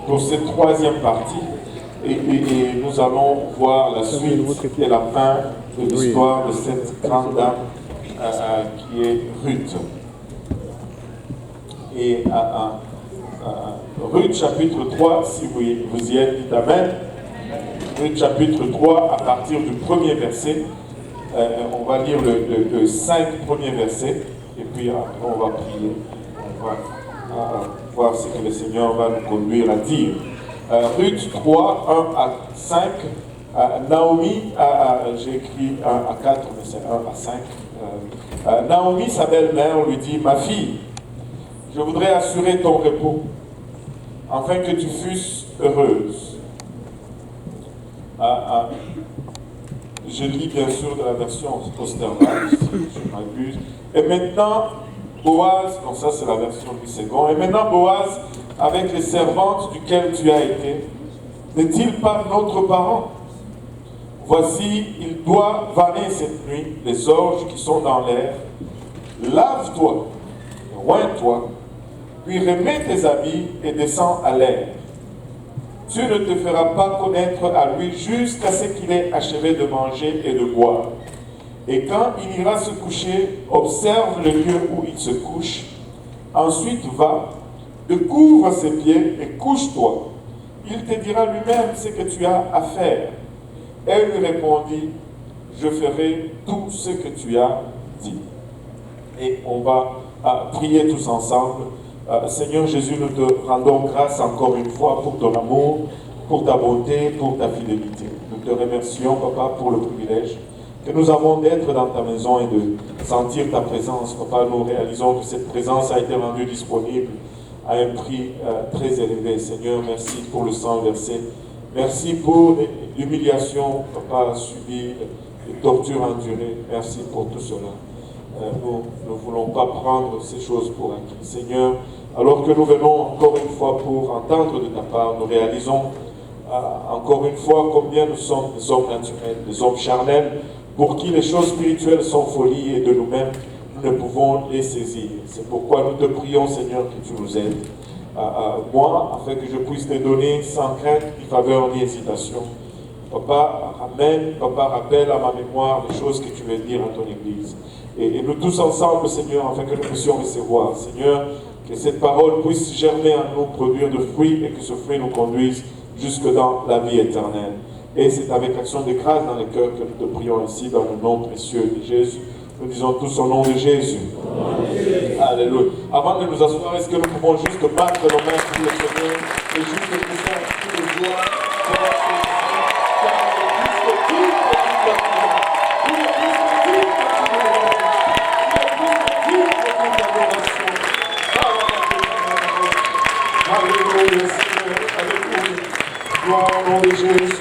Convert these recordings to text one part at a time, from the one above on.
pour cette troisième partie. Et nous allons voir la suite et la fin de l'histoire de cette grande dame qui est Ruth. Et Ruth chapitre 3, si vous y êtes, dites Amen. Ruth chapitre 3, à partir du premier verset, on va lire le 5 premiers versets, et puis après on va prier. On va voir ce que le Seigneur va nous conduire à dire. Ruth 3, 1 à 5. Naomi, j'ai écrit 1 à 4, mais c'est 1 à 5. Naomi, sa belle-mère, lui dit: ma fille, je voudrais assurer ton repos, afin que tu fusses heureuse. Je lis bien sûr de la version Osterwald, si je m'abuse. Et maintenant, Boaz, donc ça c'est la version du second, et maintenant Boaz, avec les servantes duquel tu as été, n'est-il pas notre parent? Voici, il doit vanner cette nuit les orges qui sont dans l'air. Lave-toi, oins-toi, puis remets tes habits et descends à l'air. Tu ne te feras pas connaître à lui jusqu'à ce qu'il ait achevé de manger et de boire. Et quand il ira se coucher, observe le lieu où il se couche. Ensuite va, découvre ses pieds et couche-toi. Il te dira lui-même ce que tu as à faire. Elle lui répondit: je ferai tout ce que tu as dit. Et on va prier tous ensemble. Seigneur Jésus, nous te rendons grâce encore une fois pour ton amour, pour ta bonté, pour ta fidélité. Nous te remercions, Papa, pour le privilège que nous avons d'être dans ta maison et de sentir ta présence. Papa, nous réalisons que cette présence a été rendue disponible à un prix très élevé. Seigneur, merci pour le sang versé. Merci pour l'humiliation, Papa, subie, les tortures endurées. Merci pour tout cela. Nous ne voulons pas prendre ces choses pour acquis. Seigneur, alors que nous venons encore une fois pour entendre de ta part, nous réalisons encore une fois combien nous sommes des hommes naturels, des hommes charnels, pour qui les choses spirituelles sont folie, et de nous-mêmes, nous ne pouvons les saisir. C'est pourquoi nous te prions, Seigneur, que tu nous aides. Moi, afin que je puisse te donner sans crainte, ni faveur, ni hésitation. Papa, ramène, Papa, rappelle à ma mémoire les choses que tu veux dire à ton Église. Et nous tous ensemble, Seigneur, afin que nous puissions recevoir. Seigneur, que cette parole puisse germer en nous, produire de fruits, et que ce fruit nous conduise jusque dans la vie éternelle. Et c'est avec action de grâce dans le cœur que nous te prions ici, dans le nom précieux de Jésus. Nous disons tous au nom de Jésus. Alléluia. Avant de nous asseoir, est-ce que nous pouvons juste battre nos mains pour le Seigneur et juste pousser un petit peu de joie? Gloire au nom de Jésus.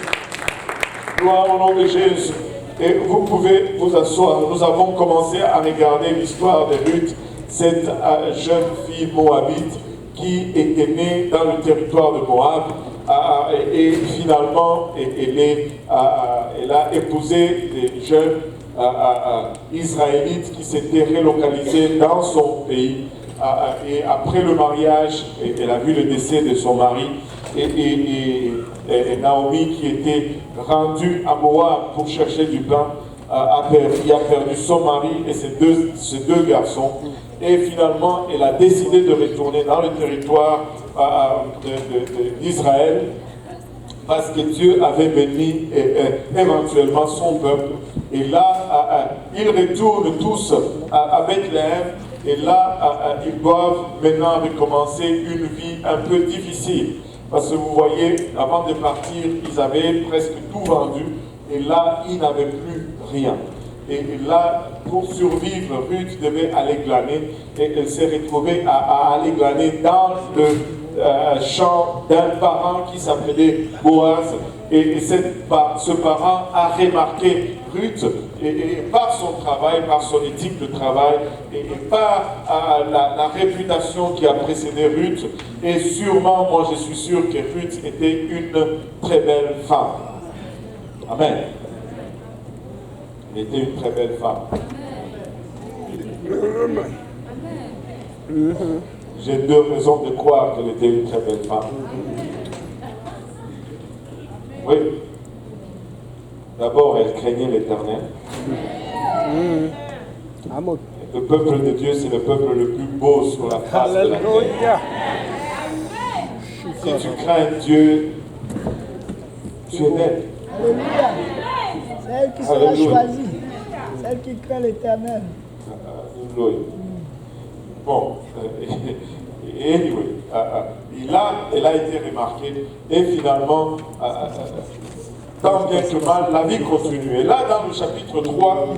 Gloire au nom de Jésus. Et vous pouvez vous asseoir. Nous avons commencé à regarder l'histoire de Ruth, cette jeune fille moabite qui était née dans le territoire de Moab. Et finalement, elle a épousé des jeunes israélites qui s'étaient relocalisés dans son pays. Et après le mariage, elle a vu le décès de son mari. Et Naomi, qui était rendue à Moab pour chercher du pain, a perdu son mari et ses deux garçons. Et finalement, elle a décidé de retourner dans le territoire d'Israël, parce que Dieu avait béni éventuellement son peuple. Et là, ils retournent tous à Bethléem. Et là, ils doivent maintenant recommencer une vie un peu difficile. Parce que vous voyez, avant de partir, ils avaient presque tout vendu. Et là, ils n'avaient plus rien. Et là, pour survivre, Ruth devait aller glaner. Et elle s'est retrouvée à aller glaner dans le champ d'un parent qui s'appelait Boaz. Et ce parent a remarqué Ruth, et par son travail, par son éthique de travail, et par la réputation qui a précédé Ruth. Et sûrement, moi je suis sûr que Ruth était une très belle femme. Amen. Elle était une très belle femme. J'ai deux raisons de croire qu'elle était une très belle femme. Oui. D'abord, elle craignait l'Éternel. Le peuple de Dieu, c'est le peuple le plus beau sur la face de la terre. Si tu crains Dieu, tu es d'elle. Alléluia. C'est elle qui sera choisie. Celle qui craint l'Éternel. Alléluia. Bon, anyway, elle a été remarquée et finalement, tant bien que mal, la vie continue. Et là, dans le chapitre 3,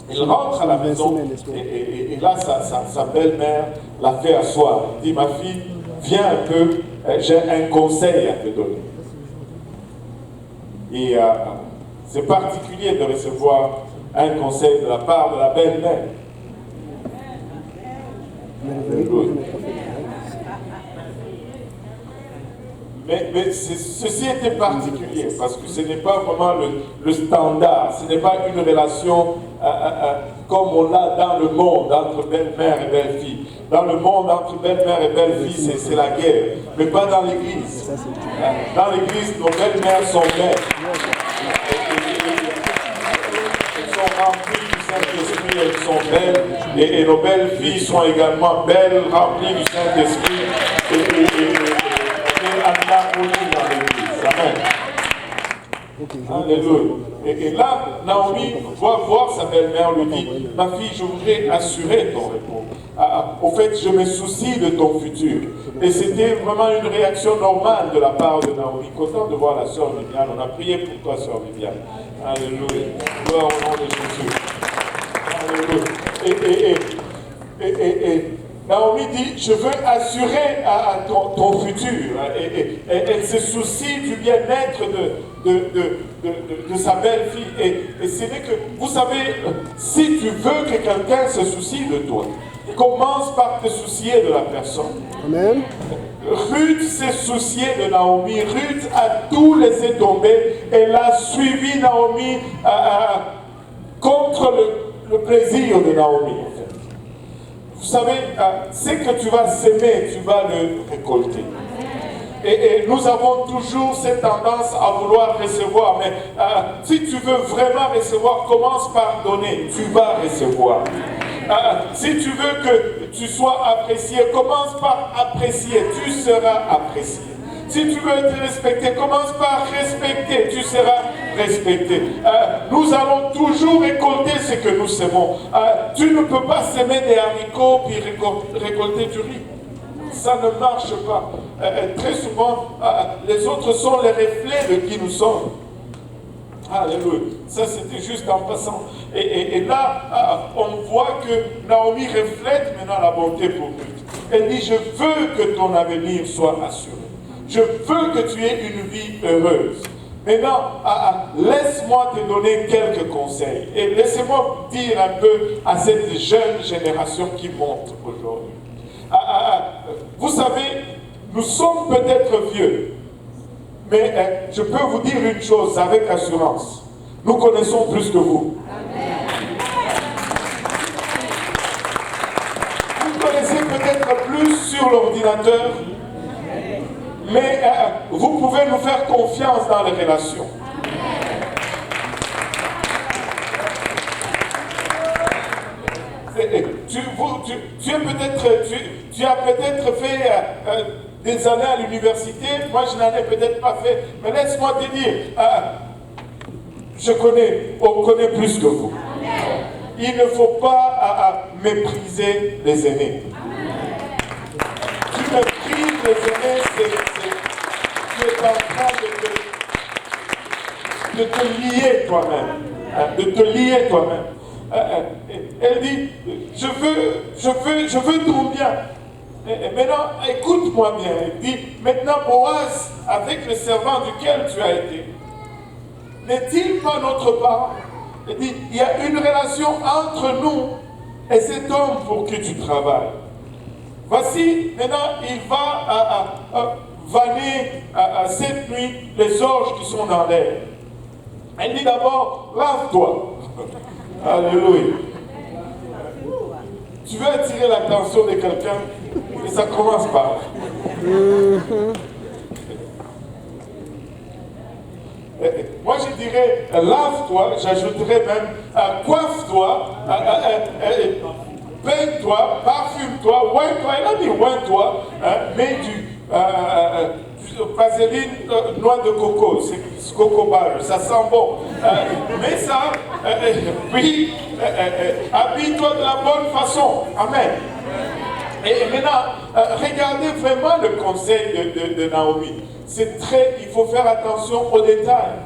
il rentre à la maison et là, sa belle-mère l'a fait asseoir. Elle dit, ma fille, viens un peu, j'ai un conseil à te donner. Et c'est particulier de recevoir un conseil de la part de la belle-mère. Mais ceci était particulier parce que ce n'est pas vraiment le standard, ce n'est pas une relation comme on l'a dans le monde entre belle-mère et belle-fille. Dans le monde entre belle-mère et belle-fille, c'est la guerre, mais pas dans l'église. Dans l'église, nos belles-mères sont belles. Elles sont remplies du Saint-Esprit, elles sont belles, et nos belles-filles sont également belles, remplies du Saint-Esprit. Dans l'église. Amen. Alléluia. Et là, Naomi va voir sa belle-mère, lui dit, ma fille, je voudrais assurer ton repos. Au fait, je me soucie de ton futur. Et c'était vraiment une réaction normale de la part de Naomi. Content de voir la sœur Viviane. On a prié pour toi, sœur Viviane. Alléluia. Gloire au nom de Jésus. Alléluia. Et Naomi dit, je veux assurer à ton futur. Et elle se soucie du bien-être de sa belle-fille. Et c'est vrai que, vous savez, si tu veux que quelqu'un se soucie de toi, commence par te soucier de la personne. Amen. Ruth s'est souciée de Naomi. Ruth a tout laissé tomber. Elle a suivi Naomi contre le plaisir de Naomi. Vous savez, ce que tu vas s'aimer, tu vas le récolter. Et nous avons toujours cette tendance à vouloir recevoir. Mais si tu veux vraiment recevoir, commence par donner. Tu vas recevoir. Si tu veux que tu sois apprécié, commence par apprécier. Tu seras apprécié. Si tu veux être respecté, commence par respecter. Tu seras respecté. Nous allons toujours récolter ce que nous semons. Tu ne peux pas semer des haricots puis récolter du riz. Ça ne marche pas. Très souvent, les autres sont les reflets de qui nous sommes. Alléluia. Ça, c'était juste en passant. Et là, on voit que Naomi reflète maintenant la bonté pour Ruth. Elle dit, je veux que ton avenir soit assuré. Je veux que tu aies une vie heureuse. Maintenant, laisse-moi te donner quelques conseils. Et laissez-moi dire un peu à cette jeune génération qui monte aujourd'hui. Vous savez, nous sommes peut-être vieux. Mais je peux vous dire une chose avec assurance. Nous connaissons plus que vous. Vous connaissez peut-être plus sur l'ordinateur. Mais vous pouvez nous faire confiance dans les relations. Tu as peut-être fait des années à l'université, moi je n'en ai peut-être pas fait, mais laisse-moi te dire, on connaît plus que vous. Il ne faut pas mépriser les aînés. Tu méprises les aînés, tu es en train de te lier toi-même. De te lier toi-même. Elle dit, je veux ton bien. Et maintenant, écoute-moi bien. Elle dit, maintenant Boaz, avec le servant duquel tu as été, n'est-il pas notre parent? Elle dit, il y a une relation entre nous et cet homme pour qui tu travailles. Voici, maintenant, il va vanner cette nuit les orges qui sont dans l'air. Elle dit d'abord, lave-toi. Alléluia. Tu veux attirer l'attention de quelqu'un et ça commence par là. moi je dirais lave-toi, j'ajouterais même coiffe-toi, peins-toi, parfume-toi, oins-toi. Il a dit oins-toi, mets du vaseline noix de coco, c'est coco butter, ça sent bon. Mets ça, puis habille-toi de la bonne façon. Amen. Et maintenant, regardez vraiment le conseil de Naomi. Il faut faire attention aux détails.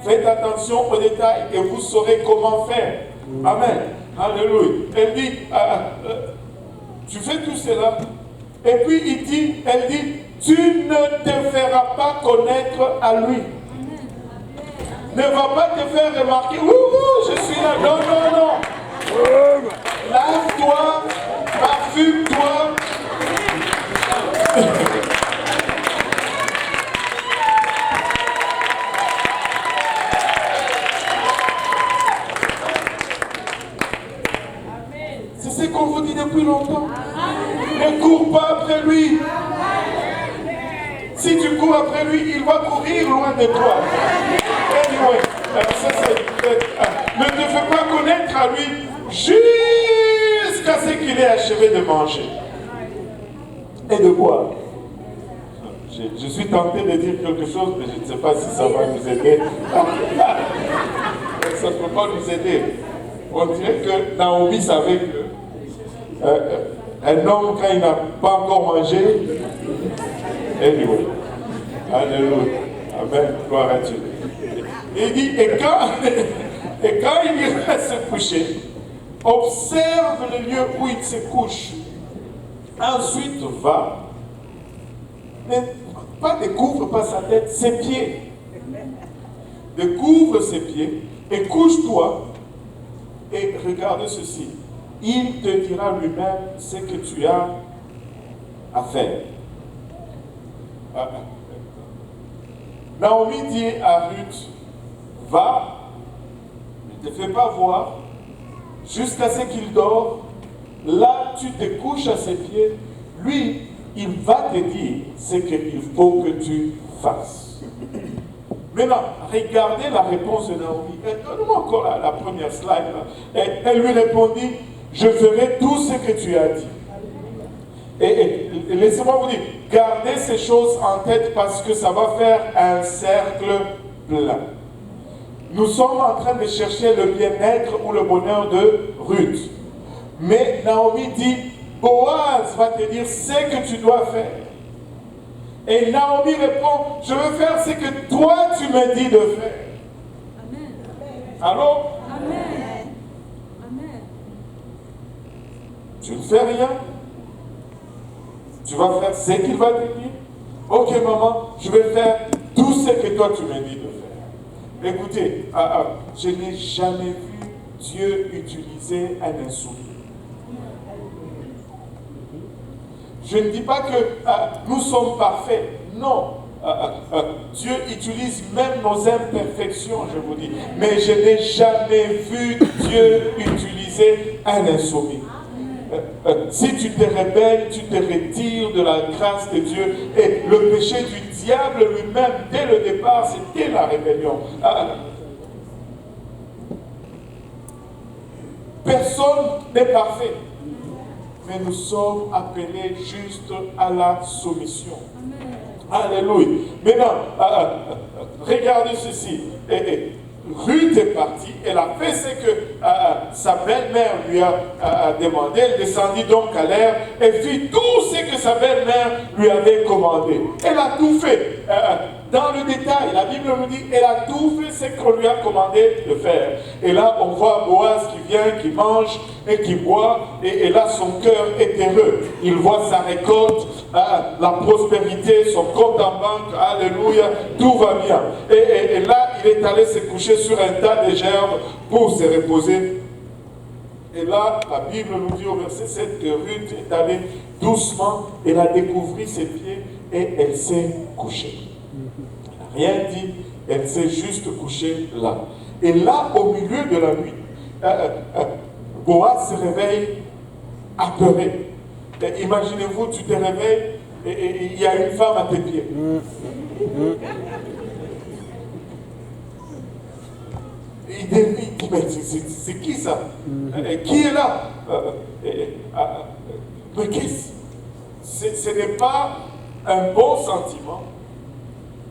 Faites attention aux détails et vous saurez comment faire. Amen. Alléluia. Elle dit, tu fais tout cela. Et puis elle dit, tu ne te feras pas connaître à lui. Ne va pas te faire remarquer, je suis là. Non, non, non. Lave-toi, parfume-toi. C'est ce qu'on vous dit depuis longtemps. Ne cours pas après lui. Si tu cours après lui, il va courir loin de toi. Anyway, ne te fais pas connaître à lui jusqu'à ce qu'il ait achevé de manger et de boire. Je suis tenté de dire quelque chose, mais je ne sais pas si ça va nous aider. Ça ne peut pas nous aider. On dirait que Naomi savait que un homme, quand il n'a pas encore mangé, anyway, alléluia, amen, gloire à Dieu. Il dit, et quand il ira se coucher, observe le lieu où il se couche. Ensuite, va. Mais pas découvre pas sa tête, ses pieds. Découvre ses pieds et couche-toi et regarde ceci. Il te dira lui-même ce que tu as à faire. Naomi dit à Ruth, va, ne te fais pas voir, jusqu'à ce qu'il dort. Là, tu te couches à ses pieds. Lui, il va te dire ce qu'il faut que tu fasses. Maintenant, regardez la réponse de Naomi. Donne-moi encore la première slide. Elle lui répondit, je ferai tout ce que tu as dit. Et laissez-moi vous dire, gardez ces choses en tête parce que ça va faire un cercle plein. Nous sommes en train de chercher le bien-être ou le bonheur de Ruth. Mais Naomi dit, Boaz va te dire ce que tu dois faire. Et Naomi répond, je veux faire ce que toi tu me dis de faire. Amen. Allô? Amen. Amen. Tu ne fais rien. Tu vas faire ce qu'il va te dire. Ok maman, je vais faire tout ce que toi tu me dis de faire. Écoutez, je n'ai jamais vu Dieu utiliser un insoumis. Je ne dis pas que nous sommes parfaits. Non. Dieu utilise même nos imperfections, je vous dis. Mais je n'ai jamais vu Dieu utiliser un insoumis. Si tu te rebelles, tu te retires de la grâce de Dieu. Et le péché du diable lui-même, dès le départ, c'était la rébellion. Personne n'est parfait. Mais nous sommes appelés juste à la soumission. Alléluia. Maintenant, regardez ceci. Ruth est partie, elle a fait ce que sa belle-mère lui a demandé. Elle descendit donc à l'air et fit tout ce que sa belle-mère lui avait commandé. Elle a tout fait. Dans le détail, la Bible nous dit, elle a tout fait ce qu'on lui a commandé de faire. Et là, on voit Boaz qui vient, qui mange et qui boit, et là, son cœur est heureux. Il voit sa récolte, la prospérité, son compte en banque, alléluia, tout va bien. Et là, il est allé se coucher sur un tas de gerbes pour se reposer. Et là, la Bible nous dit au verset 7 que Ruth est allée doucement, elle a découvert ses pieds et elle s'est couchée. Elle n'a rien dit, elle s'est juste couchée là. Et là, au milieu de la nuit, Boaz se réveille apeuré. Imaginez-vous, tu te réveilles et il y a une femme à tes pieds. mais c'est qui ça? Qui est là? Mais ce n'est pas un bon sentiment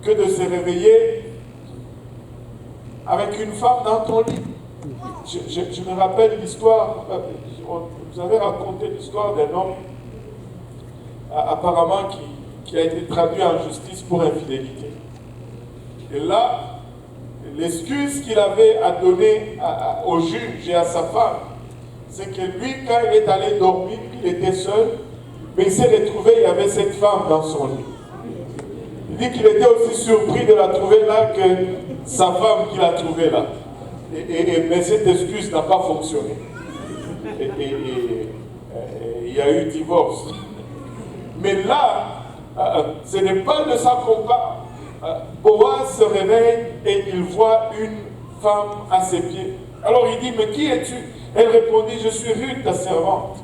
que de se réveiller avec une femme dans ton lit. Je me rappelle l'histoire, vous avez raconté l'histoire d'un homme apparemment qui a été traduit en justice pour infidélité. Et là, l'excuse qu'il avait à donner au juge et à sa femme, c'est que lui, quand il est allé dormir, il était seul, mais il s'est retrouvé, il y avait cette femme dans son lit. Il dit qu'il était aussi surpris de la trouver là que sa femme qui l'a trouvée là. Mais cette excuse n'a pas fonctionné. Il y a eu divorce. Mais là, ce n'est pas de ça qu'on parle. Boaz se réveille et il voit une femme à ses pieds. Alors il dit, mais qui es-tu? Elle répondit, je suis Ruth, ta servante.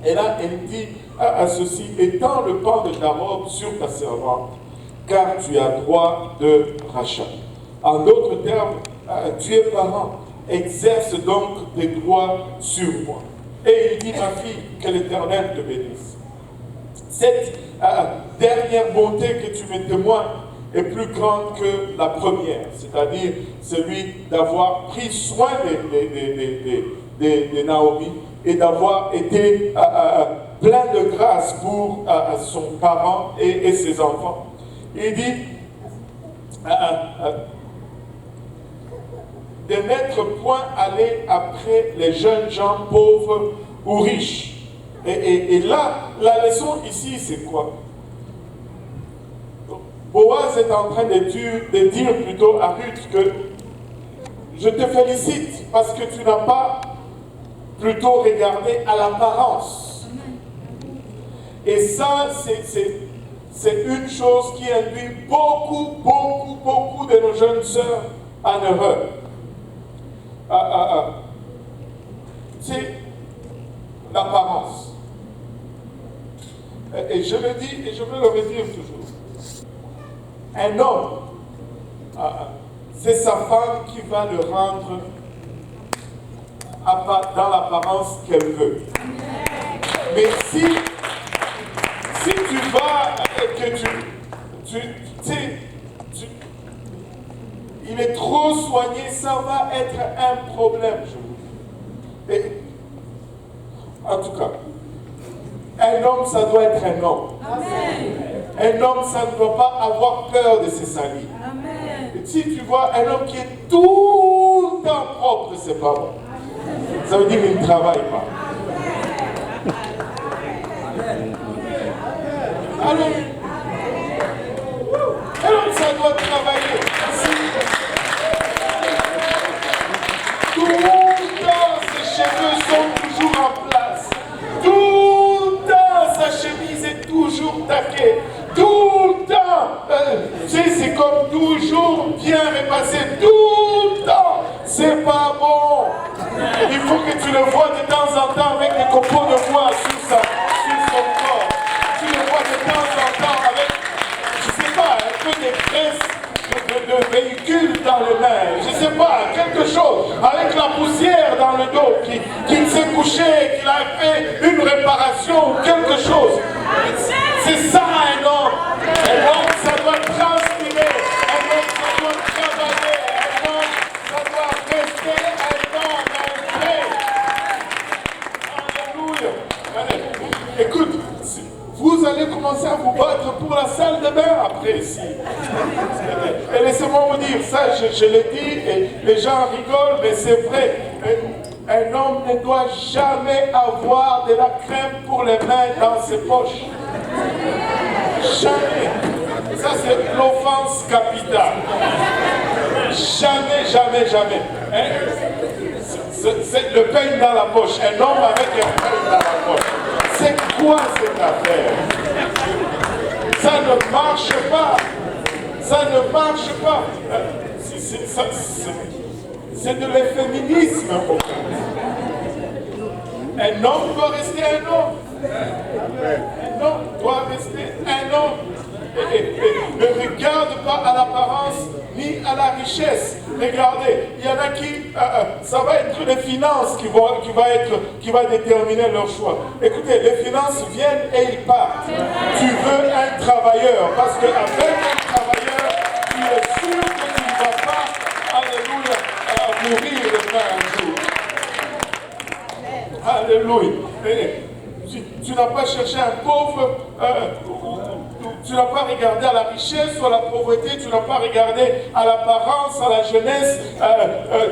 Et là, elle dit à ceci, étends le pan de ta robe sur ta servante, car tu as droit de rachat. En d'autres termes, tu es parent, exerce donc tes droits sur moi. Et il dit, ma fille, que l'Éternel te bénisse. Cette dernière bonté que tu me témoignes est plus grande que la première, c'est-à-dire celui d'avoir pris soin de Naomi et d'avoir été plein de grâce pour son parent et ses enfants. Il dit de n'être point allé après les jeunes gens pauvres ou riches. Et là, la leçon ici, c'est quoi? Boaz est en train de dire plutôt à Ruth que je te félicite parce que tu n'as pas plutôt regardé à l'apparence. Et ça, c'est une chose qui induit beaucoup de nos jeunes sœurs en erreur. C'est l'apparence. Et je le dis et je veux le redire toujours. Un homme, c'est sa femme qui va le rendre dans l'apparence qu'elle veut. Mais si tu vas et que il est trop soigné, ça va être un problème, je vous dis. Et, en tout cas, un homme, ça doit être un homme. Amen. Un homme, ça ne doit pas avoir peur de se salir. Amen. Si tu vois un homme qui est tout le temps propre, c'est pas bon. Ça veut dire qu'il ne travaille pas. Alors, un homme, ça doit travailler. Tout le temps, ses cheveux sont toujours en place. Tout le temps, sa chemise est toujours taquée. Tout le temps, c'est comme toujours bien repassé. Tout le temps, c'est pas bon. Il faut que tu le vois de temps en temps avec des copeaux de bois sur son corps. Tu le vois de temps en temps avec, je sais pas, un peu de graisse de véhicule dans les mains. Je sais pas, quelque chose, avec la poussière dans le dos, qu'il s'est couché, qu'il a fait une réparation ou quelque chose. C'est ça un homme. Un homme, ça doit transpirer. Un homme, ça doit travailler. Un homme, ça doit rester un homme, un vrai. Alléluia. Allez. Écoute, vous allez commencer à vous battre pour la salle de bain après ici. Et laissez-moi vous dire, ça je l'ai dit, et les gens rigolent, mais c'est vrai. Un homme ne doit jamais avoir de la crème pour les mains dans ses poches. Jamais. Ça, c'est l'offense capitale. Jamais. Hein? C'est le pain dans la poche. Un homme avec un pain dans la poche. C'est quoi cette affaire? Ça ne marche pas. Ça ne marche pas. C'est de l'efféminisme. Un homme doit rester un homme. Un homme doit rester un homme. Et ne regarde pas à l'apparence ni à la richesse. Regardez, il y en a qui, ça va être les finances qui va déterminer leur choix. Écoutez, les finances viennent et ils partent. Tu veux un travailleur, parce qu'avec un travailleur, tu es sûr que tu ne vas pas, alléluia, mourir de faim un jour. Alléluia. Tu n'as pas cherché un pauvre, tu n'as pas regardé à la richesse ou à la pauvreté, tu n'as pas regardé à l'apparence, à la jeunesse,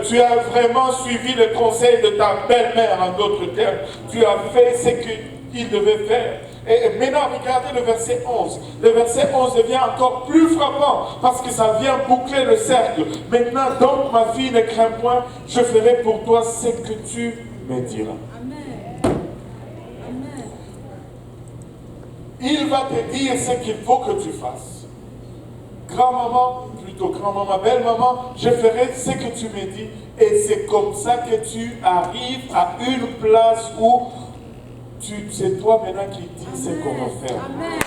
tu as vraiment suivi le conseil de ta belle-mère, en d'autres termes. Tu as fait ce qu'il devait faire. Et maintenant, regardez le verset 11. Le verset 11 devient encore plus frappant parce que ça vient boucler le cercle. Maintenant, donc, ma fille, ne crains point, je ferai pour toi ce que tu me diras. Il va te dire ce qu'il faut que tu fasses. Grand-maman, belle-maman, je ferai ce que tu me dis. Et c'est comme ça que tu arrives à une place où c'est toi maintenant qui dis ce qu'on va faire. Amen.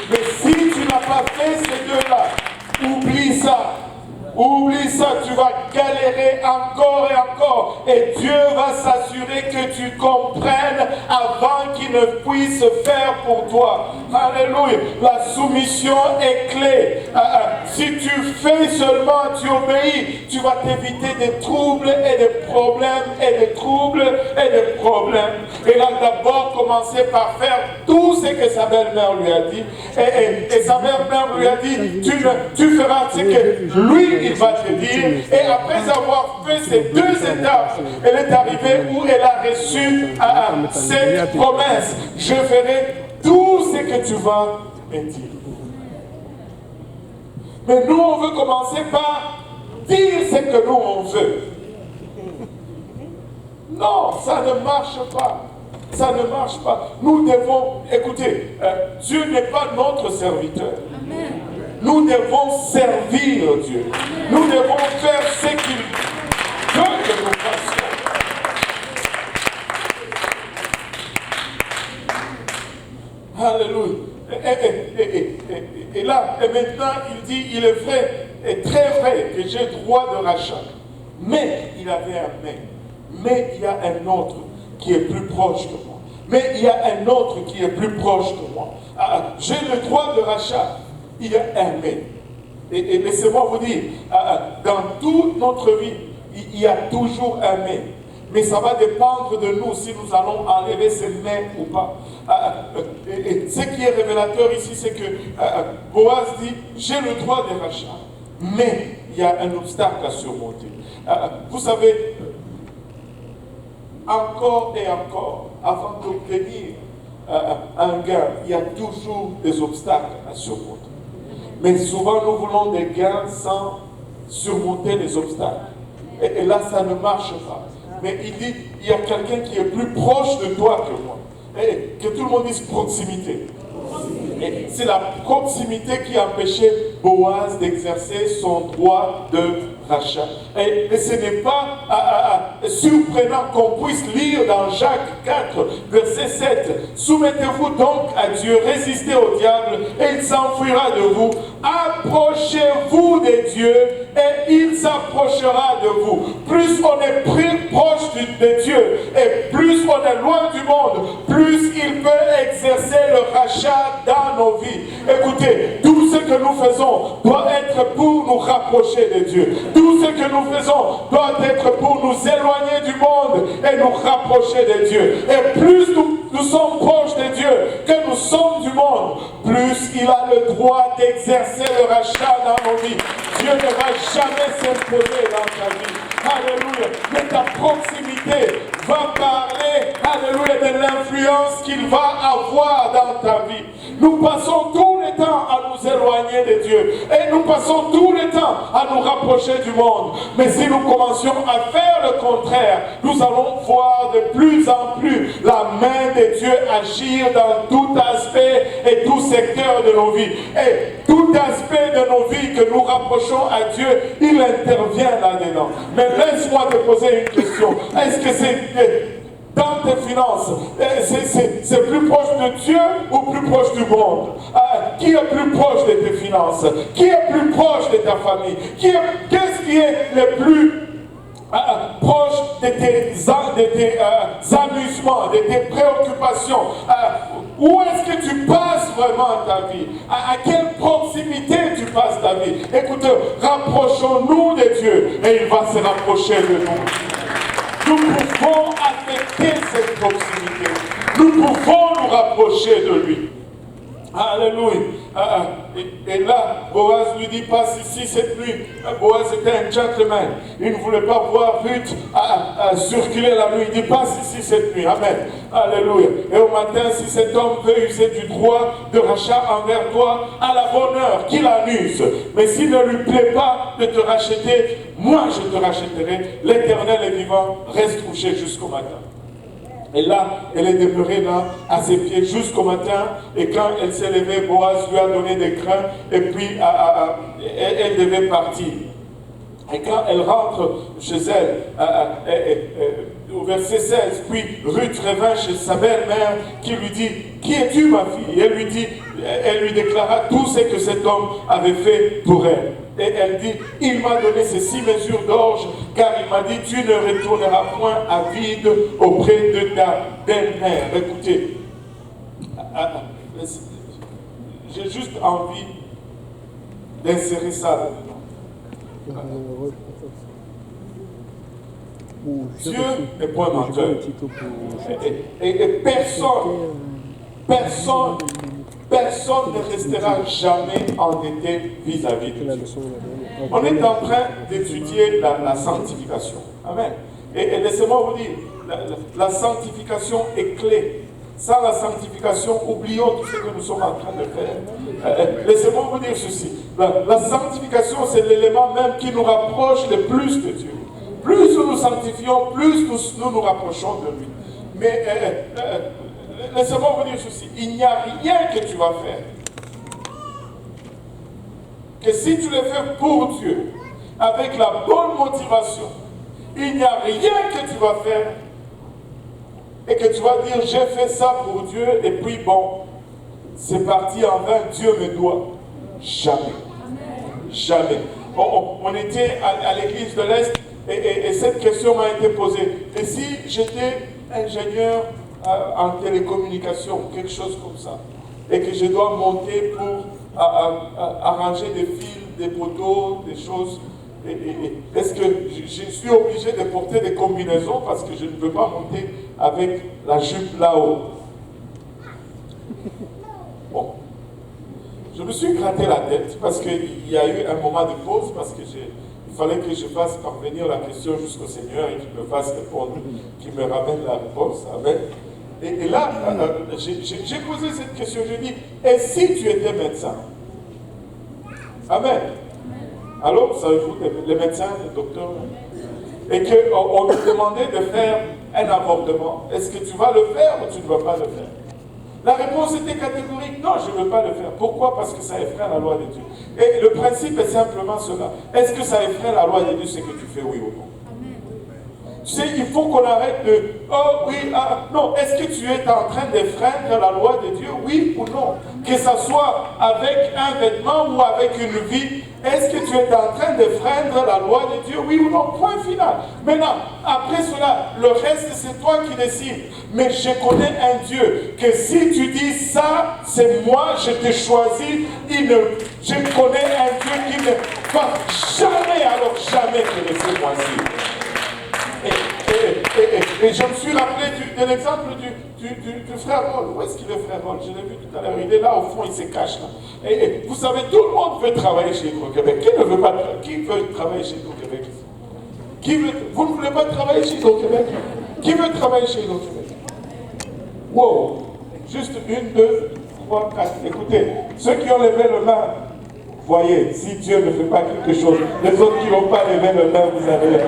Mais si tu n'as pas fait ces deux-là, oublie ça. Oublie ça, tu vas galérer encore et encore. Et Dieu va s'assurer que tu comprennes avant qu'il ne puisse faire pour toi. Alléluia. La soumission est clé. Si tu fais seulement, tu obéis, tu vas t'éviter des troubles et des problèmes et des troubles et des problèmes. Et là, d'abord, commencer par faire tout ce que sa belle-mère lui a dit. Et sa belle-mère lui a dit, tu feras ce que lui, il va te dire. Et après avoir fait ces deux étapes, elle est arrivée où elle a reçu cette promesse. Je ferai tout ce que tu vas me dire. Mais nous, on veut commencer par dire ce que nous, on veut. Non, ça ne marche pas. Ça ne marche pas. Nous devons, écoutez, Dieu n'est pas notre serviteur. Amen. Nous devons servir Dieu. Nous devons faire ce qu'il veut que nous fassions. Alléluia. Et là, et maintenant, il dit, il est vrai, et très vrai, que j'ai droit de rachat. Mais, il avait un mais. Mais il y a un autre qui est plus proche de moi. Mais il y a un autre qui est plus proche de moi. J'ai le droit de rachat. Il y a un mais. Et laissez-moi vous dire, dans toute notre vie, il y a toujours un mais. Mais ça va dépendre de nous si nous allons enlever ces mais ou pas. Et ce qui est révélateur ici, c'est que Boaz dit, j'ai le droit de rachat. Mais il y a un obstacle à surmonter. Vous savez, encore et encore, avant d'obtenir un gain, il y a toujours des obstacles à surmonter. Mais souvent, nous voulons des gains sans surmonter les obstacles. Et là, ça ne marche pas. Mais il dit, il y a quelqu'un qui est plus proche de toi que moi. Et que tout le monde dise proximité. Et c'est la proximité qui empêchait Boaz d'exercer son droit de rachat. Et ce n'est pas surprenant qu'on puisse lire dans Jacques 4, verset 7. Soumettez-vous donc à Dieu, résistez au diable et il s'enfuira de vous. Approchez-vous de Dieu et il s'approchera de vous. Plus on est proche de Dieu et plus on est loin du monde, plus il peut exercer le rachat dans nos vies. Écoutez, tout ce que nous faisons doit être pour nous rapprocher de Dieu. Tout ce que nous faisons doit être pour nous éloigner du monde et nous rapprocher de Dieu. Et plus nous sommes proches de Dieu que nous sommes du monde, plus il a le droit d'exercer le rachat dans nos vies. Dieu ne va jamais s'imposer dans ta vie. Alléluia. Mais ta proximité va parler, alléluia, de l'influence qu'il va avoir dans ta vie. Nous passons tout le temps à nous éloigner de Dieu. Et nous passons tout le temps à nous rapprocher du monde. Mais si nous commencions à faire le contraire, nous allons voir de plus en plus la main de Dieu agir dans tout aspect et tout secteur de nos vies. Et tout aspect de nos vies que nous rapprochons à Dieu, il intervient là-dedans. Mais laisse-moi te poser une question. Est-ce que c'est dans tes finances, c'est plus proche de Dieu ou plus proche du monde? Qui est plus proche de tes finances? Qui est plus proche de ta famille? Qu'est-ce qui est le plus proche de tes amusements, de tes préoccupations? Où est-ce que tu passes vraiment ta vie? À quelle proximité tu passes ta vie? Écoutez, rapprochons-nous de Dieu et il va se rapprocher de nous. Nous pouvons affecter cette proximité. Nous pouvons nous rapprocher de lui. Alléluia. Et là, Boaz lui dit, passe ici cette nuit. Boaz était un gentleman. Il ne voulait pas voir Ruth circuler la nuit. Il dit, passe ici cette nuit. Amen. Alléluia. Et au matin, si cet homme veut user du droit de rachat envers toi, à la bonne heure, qu'il en use. Mais s'il ne lui plaît pas de te racheter, moi je te rachèterai. L'Éternel est vivant. Reste couché jusqu'au matin. Et là, elle est demeurée là, à ses pieds, jusqu'au matin. Et quand elle s'est levée, Boaz lui a donné des grains. Et puis, elle devait partir. Et quand elle rentre chez elle, au verset 16, puis Ruth revint chez sa belle-mère qui lui dit, « Qui es-tu, ma fille ?» Et elle lui déclara tout ce que cet homme avait fait pour elle. Et elle dit, il m'a donné ces 6 mesures d'orge, car il m'a dit, tu ne retourneras point à vide auprès de ta belle-mère. Écoutez, j'ai juste envie d'insérer ça là-dedans. Dieu n'est point menteur. Et personne ne restera jamais endetté vis-à-vis de Dieu. On est en train d'étudier la sanctification. Amen. Et laissez-moi vous dire, la sanctification est clé. Sans la sanctification, oublions tout ce que nous sommes en train de faire. Laissez-moi vous dire ceci. La sanctification, c'est l'élément même qui nous rapproche le plus de Dieu. Plus nous nous sanctifions, plus nous rapprochons de lui. Mais laissez-moi vous dire ceci. Il n'y a rien que tu vas faire que si tu le fais pour Dieu, avec la bonne motivation, il n'y a rien que tu vas faire et que tu vas dire, j'ai fait ça pour Dieu, et puis bon, c'est parti en vain, Dieu me doit. Jamais. Jamais. On était à l'église de l'Est, et cette question m'a été posée. Et si j'étais ingénieur en télécommunication, quelque chose comme ça, et que je dois monter pour arranger des fils, des poteaux, des choses, est-ce que je suis obligé de porter des combinaisons parce que je ne peux pas monter avec la jupe là-haut? Bon. Je me suis gratté la tête parce qu'il y a eu un moment de pause parce que il fallait que je fasse parvenir la question jusqu'au Seigneur et qu'il me fasse répondre, qu'il me ramène la réponse. Amen. Et là, j'ai posé cette question, j'ai dit, et si tu étais médecin? Amen. Alors, savez-vous, les médecins, les docteurs, et qu'on nous demandait de faire un avortement, est-ce que tu vas le faire ou tu ne vas pas le faire? La réponse était catégorique, non, je ne veux pas le faire. Pourquoi? Parce que ça effraie la loi de Dieu. Et le principe est simplement cela. Est-ce que ça effraie la loi de Dieu, ce que tu fais, oui ou non? Tu sais, il faut qu'on arrête de, oh oui, non, est-ce que tu es en train de freindre la loi de Dieu, oui ou non? Que ce soit avec un vêtement ou avec une vie, est-ce que tu es en train de freindre la loi de Dieu, oui ou non? Point final. Maintenant, après cela, le reste c'est toi qui décides. Mais je connais un Dieu que si tu dis ça, c'est moi, je t'ai choisi, je connais un Dieu qui ne va jamais, alors jamais te laisser choisir. Et je me suis rappelé de l'exemple du frère Paul. Où est-ce qu'il est, frère Paul? Je l'ai vu tout à l'heure. Il est là au fond, il se cache là. Et vous savez, tout le monde veut travailler chez nous au Québec. Qui ne veut pas qui veut travailler chez nous au Québec? Vous ne voulez pas travailler chez nous au Québec? Qui veut travailler chez nous au Québec? Wow! Juste 1, 2, 3, 4. Écoutez, ceux qui ont levé le main, voyez, si Dieu ne fait pas quelque chose, les autres qui n'ont pas levé le main, vous avez...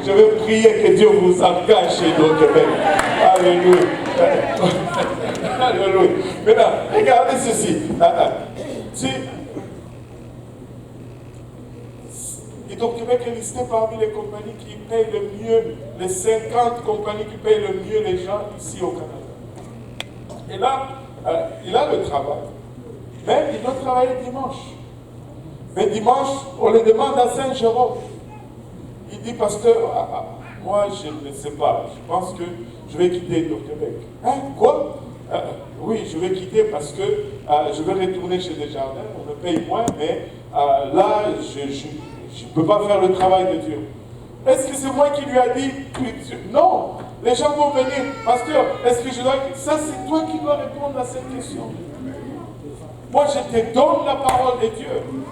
Je vais prier que Dieu vous engage chez nous au Québec. Alléluia. Alléluia. Maintenant, regardez ceci. Il Hydro-Québec est listé parmi les compagnies qui payent le mieux, les 50 compagnies qui payent le mieux les gens ici au Canada. Et là, il a le travail. Mais il doit travailler dimanche. Mais dimanche, on le demande à Saint-Jérôme. Il dit, pasteur, moi je ne sais pas, je pense que je vais quitter Hydro-Québec. Hein, quoi? Oui, je vais quitter parce que je vais retourner chez Desjardins, on me paye moins, mais là, je ne peux pas faire le travail de Dieu. Est-ce que c'est moi qui lui ai dit? Non, les gens vont venir. Pasteur, est-ce que je dois... Ça, c'est toi qui dois répondre à cette question. Moi, je te donne la parole de Dieu,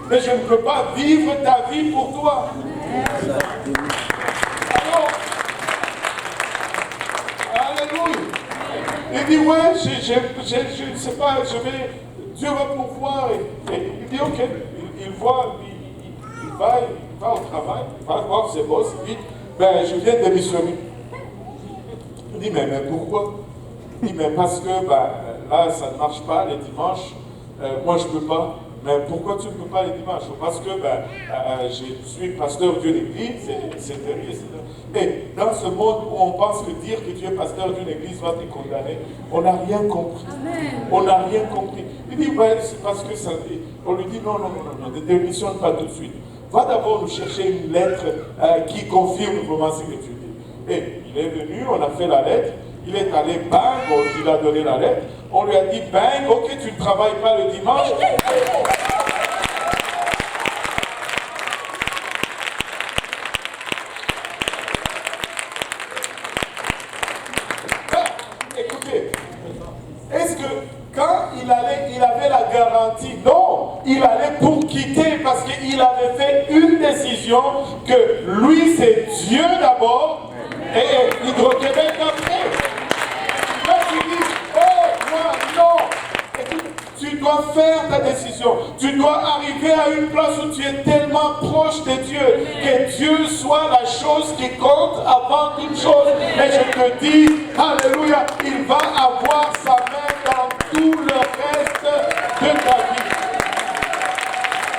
mais je ne peux pas vivre ta vie pour toi. Alors, alléluia. Il dit, ouais, je ne sais pas, Dieu va pouvoir. Et il dit, ok, il va au travail, il va voir ses boss, il dit, ben, je viens démissionner. Il dit, mais pourquoi? Il dit, mais parce que là, ça ne marche pas les dimanches. Moi, je ne peux pas. Mais pourquoi tu ne peux pas les dimanches? Parce que je suis pasteur d'une église, etc. Et dans ce monde où on pense que dire que tu es pasteur d'une église va te condamner, on n'a rien compris. Amen. On n'a rien compris. Il dit, c'est parce que ça... On lui dit, non, ne démissionne pas tout de suite. Va d'abord nous chercher une lettre qui confirme vraiment ce que tu dis. Et il est venu, on a fait la lettre. Il est allé, bang, il a donné la lettre. On lui a dit, bang, ok, tu ne travailles pas le dimanche. Écoutez, est-ce que quand il avait la garantie? Non, il allait pour quitter parce qu'il avait fait une décision que lui, c'est Dieu d'abord et Hydro-Québec après. Là, tu dis, oh, moi, non. Tu dois faire ta décision. Tu dois arriver à une place où tu es tellement proche de Dieu que Dieu soit la chose qui compte avant toute chose. Et je te dis, alléluia, il va avoir sa main dans tout le reste de ta vie.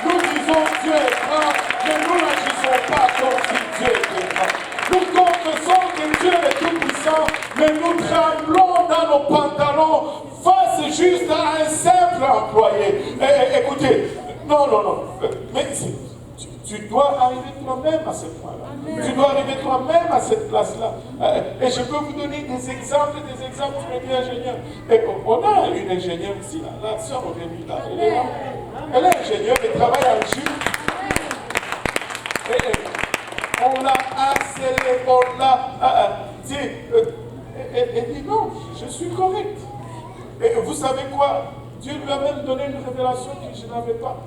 Nous disons Dieu est grand, mais nous n'agissons pas comme si Dieu était grand. Nous confessons que Dieu est tout-puissant, mais nous tremblons dans nos pantalons face juste à un simple employé. Écoutez, non. Mais tu dois arriver toi-même à ce point-là. Tu dois arriver toi-même à cette place-là. Et je peux vous donner des exemples. Tu m'es dit ingénieur. Et on a une ingénieure ici, la sœur Aurélie, là. Elle est là. Elle est ingénieure, elle travaille en Chine. On l'a harcelée, on l'a dit. Elle dit non, je suis correct. Et vous savez quoi? Dieu lui a même donné une révélation que je n'avais pas.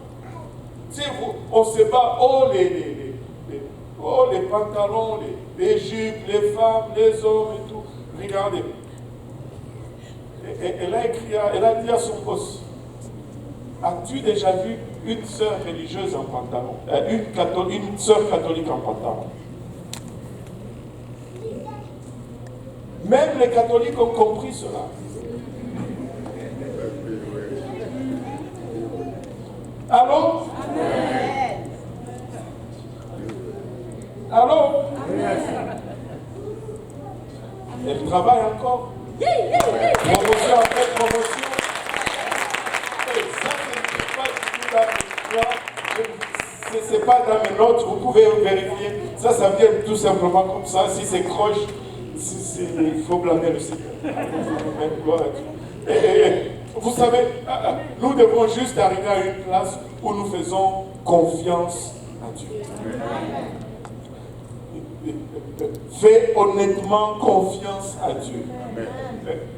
Tu sais, on se bat, les pantalons, les jupes, les femmes, les hommes et tout. Regardez. Elle a dit à son boss, as-tu déjà vu une sœur religieuse en pantalon? Une sœur catholique en pantalon? Même les catholiques ont compris cela. Allô? Amen. Allô? Amen. Elle travaille encore. Promotion après promotion. Et ça, c'est pas dans mes notes, vous pouvez vérifier. Ça vient tout simplement comme ça. Si c'est croche, il faut blâmer le Seigneur. Vous savez, nous devons juste arriver à une place où nous faisons confiance à Dieu. Fais honnêtement confiance à Dieu.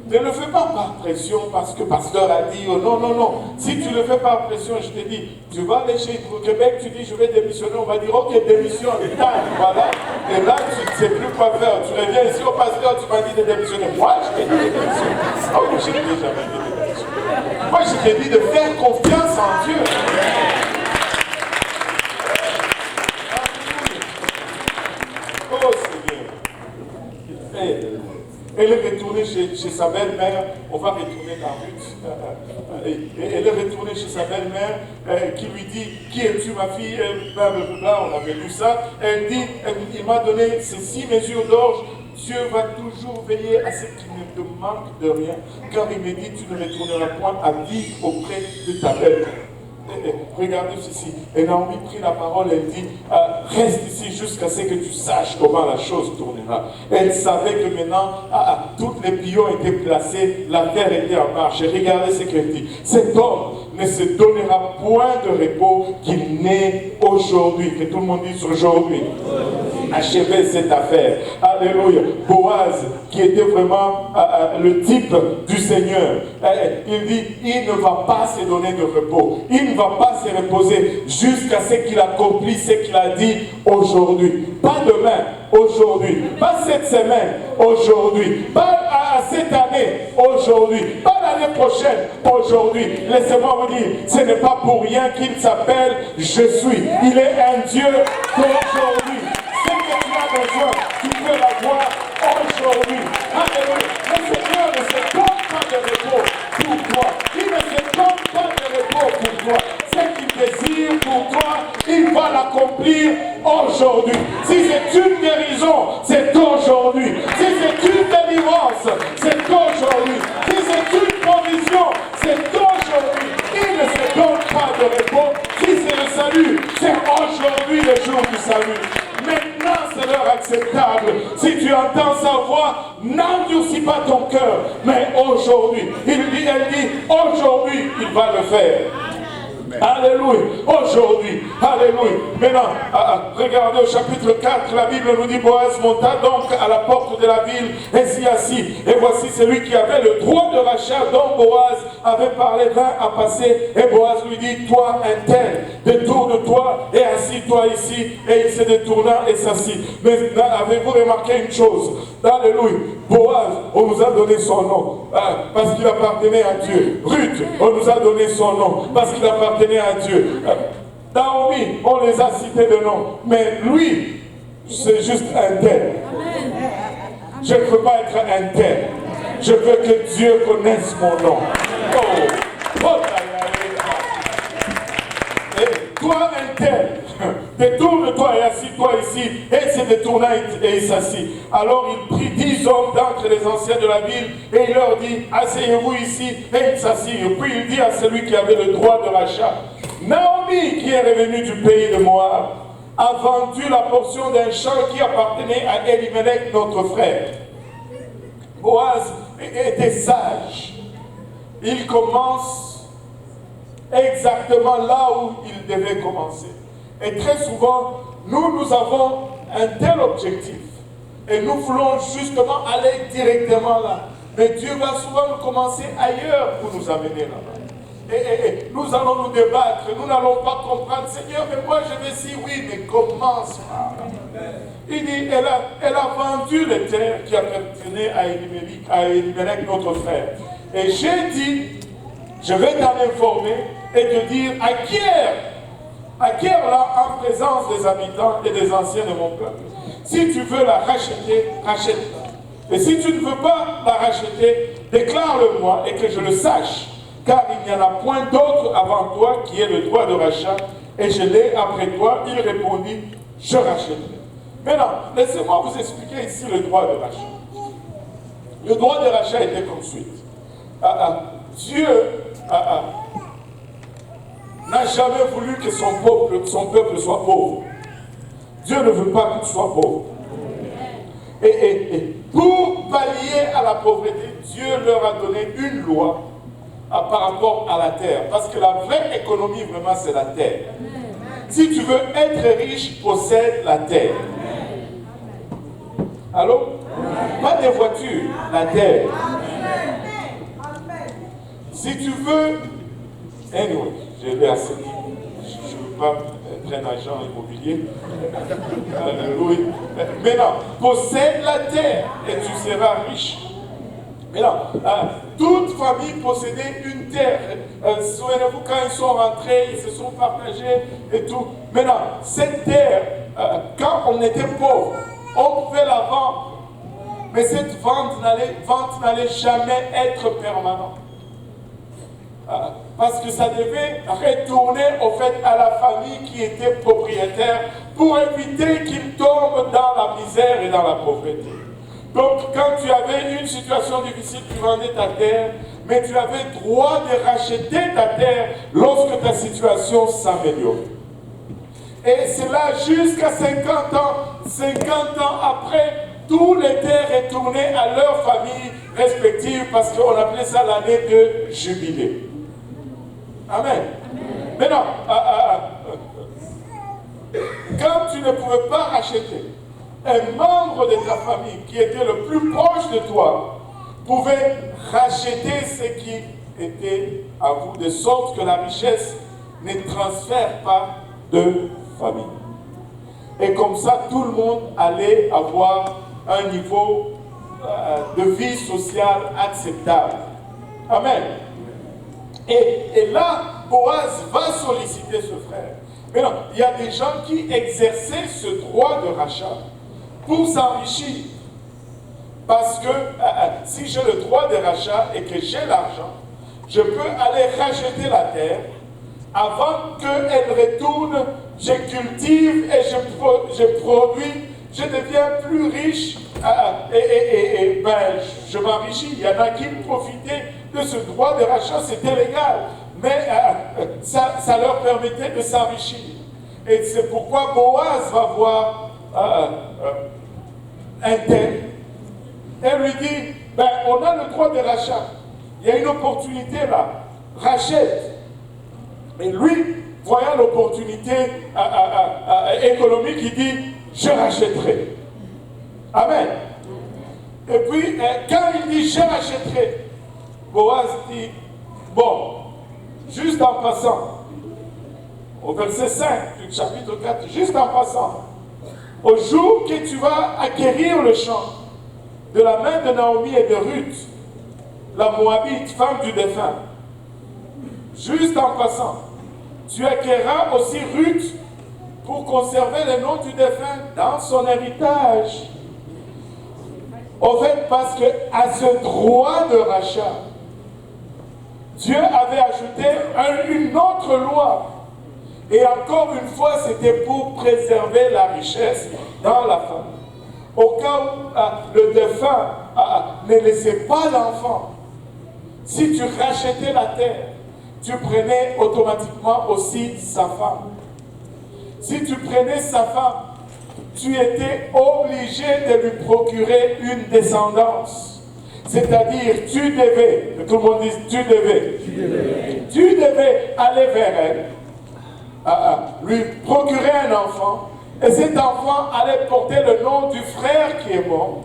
Ne le fais pas par pression parce que le pasteur a dit oh, non. Si tu ne le fais pas par pression, je te dis, tu vas aller chez Hydro-Québec, tu dis je vais démissionner, on va dire ok, démission, voilà. Et là, tu ne sais plus quoi faire. Tu reviens ici au pasteur, tu m'as dit de démissionner. Moi, je t'ai dit de démissionner. Oh, je ne t'ai jamais dit de démissionner. Moi, je t'ai dit de faire confiance en Dieu. Oh Seigneur. Elle est retournée chez sa belle-mère. On va retourner dans Ruth. elle est retournée chez sa belle-mère qui lui dit, qui es-tu ma fille? Blablabla, on avait lu ça. Elle dit, il m'a donné ces 6 mesures d'orge. Dieu va toujours veiller à ce qu'il ne te manque de rien, car il me dit, tu ne retourneras point à vivre auprès de ta belle-mère. Regardez ceci. Et Naomi prit la parole, elle dit, reste ici jusqu'à ce que tu saches comment la chose tournera. Elle savait que maintenant, toutes les pions étaient placés, l'affaire était en marche. Et regardez ce qu'elle dit. Cet homme ne se donnera point de repos qu'il n'est aujourd'hui. Que tout le monde dise aujourd'hui. Achever cette affaire. Alléluia. Boaz, qui était vraiment le type du Seigneur, il dit, il ne va pas se donner de repos. Il ne va pas se reposer jusqu'à ce qu'il accomplisse ce qu'il a dit aujourd'hui. Pas demain, aujourd'hui. Pas cette semaine, aujourd'hui. Pas cette année, aujourd'hui. Pas l'année prochaine, aujourd'hui. Laissez-moi vous dire, ce n'est pas pour rien qu'il s'appelle « Je suis ». Il est un Dieu d'aujourd'hui. Ce que tu as besoin, tu peux l'avoir aujourd'hui. Alléluia. Le Seigneur ne se donne pas de repos pour toi. Il ne se donne pas de repos pour toi. Ce qu'il désire pour toi, il va l'accomplir aujourd'hui. Si c'est une guérison, c'est aujourd'hui. Si c'est une délivrance, c'est aujourd'hui. Si c'est une provision, c'est aujourd'hui. Il ne se donne pas de repos. Si c'est le salut, c'est aujourd'hui le jour du salut. Maintenant, c'est l'heure acceptable. Si tu entends sa voix, n'endurcis pas ton cœur. Mais aujourd'hui, elle dit, aujourd'hui, il va le faire. Alléluia. Aujourd'hui. Alléluia. Maintenant, regardez au chapitre 4, la Bible nous dit, Boaz monta donc à la porte de la ville et s'y assit. Et voici celui qui avait le droit de rachat dont Boaz avait parlé vint à passer. Et Boaz lui dit, toi un tel, détourne-toi et assis-toi ici. Et il se détourna et s'assit. Mais avez-vous remarqué une chose? Alléluia. Boaz, on nous a donné son nom parce qu'il appartenait à Dieu. Ruth, on nous a donné son nom parce qu'il appartenait à Dieu. Naomi, on les a cités de nom. Mais lui, c'est juste un tel. Je ne veux pas être un tel. Je veux que Dieu connaisse mon nom. Et toi, un tel, détourne-toi et assis-toi ici. Et il se détourna et il s'assit. Alors il prit 10 hommes d'entre les anciens de la ville et il leur dit, asseyez-vous ici. Et il s'assit. Et puis il dit à celui qui avait le droit de rachat, Naomi, qui est revenue du pays de Moab, a vendu la portion d'un champ qui appartenait à Elimelech, notre frère. Boaz était sage. Il commence exactement là où il devait commencer. Et très souvent, nous avons un tel objectif. Et nous voulons justement aller directement là. Mais Dieu va souvent nous commencer ailleurs pour nous amener là-bas. Et nous allons nous débattre, nous n'allons pas comprendre, Seigneur, mais moi je vais dire oui, mais commence par là. Il dit, elle a vendu les terres qui appartenaient à Elimelech, notre frère. Et j'ai dit, je vais t'en informer et te dire, acquiert-la en présence des habitants et des anciens de mon peuple. Si tu veux la racheter, rachète-la. Et si tu ne veux pas la racheter, déclare-le-moi et que je le sache. Car il n'y en a point d'autre avant toi qui ait le droit de rachat, et je l'ai après toi. Il répondit, je rachèterai. Maintenant, laissez-moi vous expliquer ici le droit de rachat. Le droit de rachat était comme suit. Dieu n'a jamais voulu que son peuple soit pauvre. Dieu ne veut pas qu'il soit pauvre. Et pour pallier à la pauvreté, Dieu leur a donné une loi par rapport à la terre. Parce que la vraie économie, vraiment, c'est la terre. Si tu veux être riche, possède la terre. Allô? Pas des voitures, la terre. Si tu veux... Anyway, je vais assez. Je ne veux pas être un agent immobilier. Alléluia. Mais non, possède la terre et tu seras riche. Mais non, toute famille possédait une terre. Souvenez-vous, quand ils sont rentrés, ils se sont partagés et tout. Maintenant, cette terre, quand on était pauvre, on pouvait la vendre. Mais cette vente n'allait jamais être permanente. parce que ça devait retourner au fait à la famille qui était propriétaire pour éviter qu'ils tombent dans la misère et dans la pauvreté. Donc quand tu avais une situation difficile, tu vendais ta terre, mais tu avais droit de racheter ta terre lorsque ta situation s'améliore. Et c'est là jusqu'à 50 ans. 50 ans après, tous les terres retournaient à leur famille respective parce qu'on appelait ça l'année de jubilé. Amen. Maintenant, quand tu ne pouvais pas racheter, un membre de ta famille qui était le plus proche de toi pouvait racheter ce qui était à vous, de sorte que la richesse ne transfère pas de famille. Et comme ça, tout le monde allait avoir un niveau de vie sociale acceptable. Amen. Et là, Boaz va solliciter ce frère. Maintenant, il y a des gens qui exerçaient ce droit de rachat pour s'enrichir. Parce que si j'ai le droit de rachat et que j'ai l'argent, je peux aller racheter la terre avant qu'elle retourne, je cultive et je produis, je deviens plus riche et je m'enrichis. Il y en a qui profitaient de ce droit de rachat, c'était légal, mais ça leur permettait de s'enrichir. Et c'est pourquoi Boaz va voir un tel et lui dit, on a le droit de rachat, il y a une opportunité là, rachète. Et lui, voyant l'opportunité économique, il dit, je rachèterai. Amen. Et puis, quand il dit, je rachèterai, Boaz dit, bon, juste en passant, au verset 5 du chapitre 4, juste en passant, au jour que tu vas acquérir le champ de la main de Naomi et de Ruth, la Moabite, femme du défunt, juste en passant, tu acquerras aussi Ruth pour conserver le nom du défunt dans son héritage. Au fait, parce qu'à ce droit de rachat, Dieu avait ajouté une autre loi. Et encore une fois, c'était pour préserver la richesse dans la famille. Au cas où le défunt ne laissait pas d'enfant, si tu rachetais la terre, tu prenais automatiquement aussi sa femme. Si tu prenais sa femme, tu étais obligé de lui procurer une descendance. C'est-à-dire, tu devais, tout le monde dit, tu devais aller vers elle, lui procurer un enfant, et cet enfant allait porter le nom du frère qui est mort,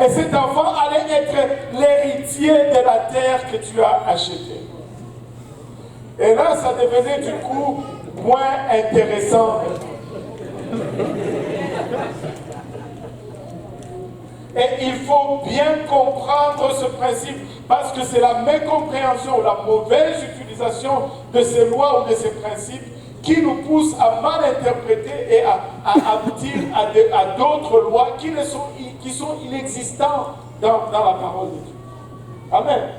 et cet enfant allait être l'héritier de la terre que tu as achetée. Et là, ça devenait du coup moins intéressant. Et il faut bien comprendre ce principe, parce que c'est la mécompréhension ou la mauvaise utilisation de ces lois ou de ces principes qui nous pousse à mal interpréter et à aboutir à d'autres lois qui sont inexistantes dans la parole de Dieu. Amen.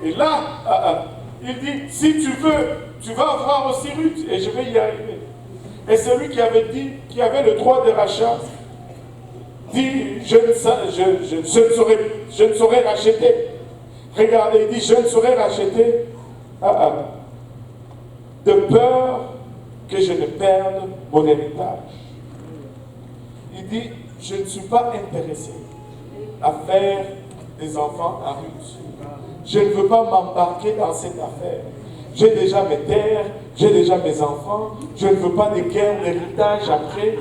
Et là, il dit, si tu veux, tu vas avoir aussi Ruth, et je vais y arriver. Et celui qui avait dit, qui avait le droit de rachat, dit, je ne saurais racheter. Regardez, il dit, je ne saurais racheter de peur que je ne perde mon héritage. Il dit, je ne suis pas intéressé à faire des enfants à Ruth. Je ne veux pas m'embarquer dans cette affaire. J'ai déjà mes terres, j'ai déjà mes enfants, je ne veux pas de guerre d'héritage après.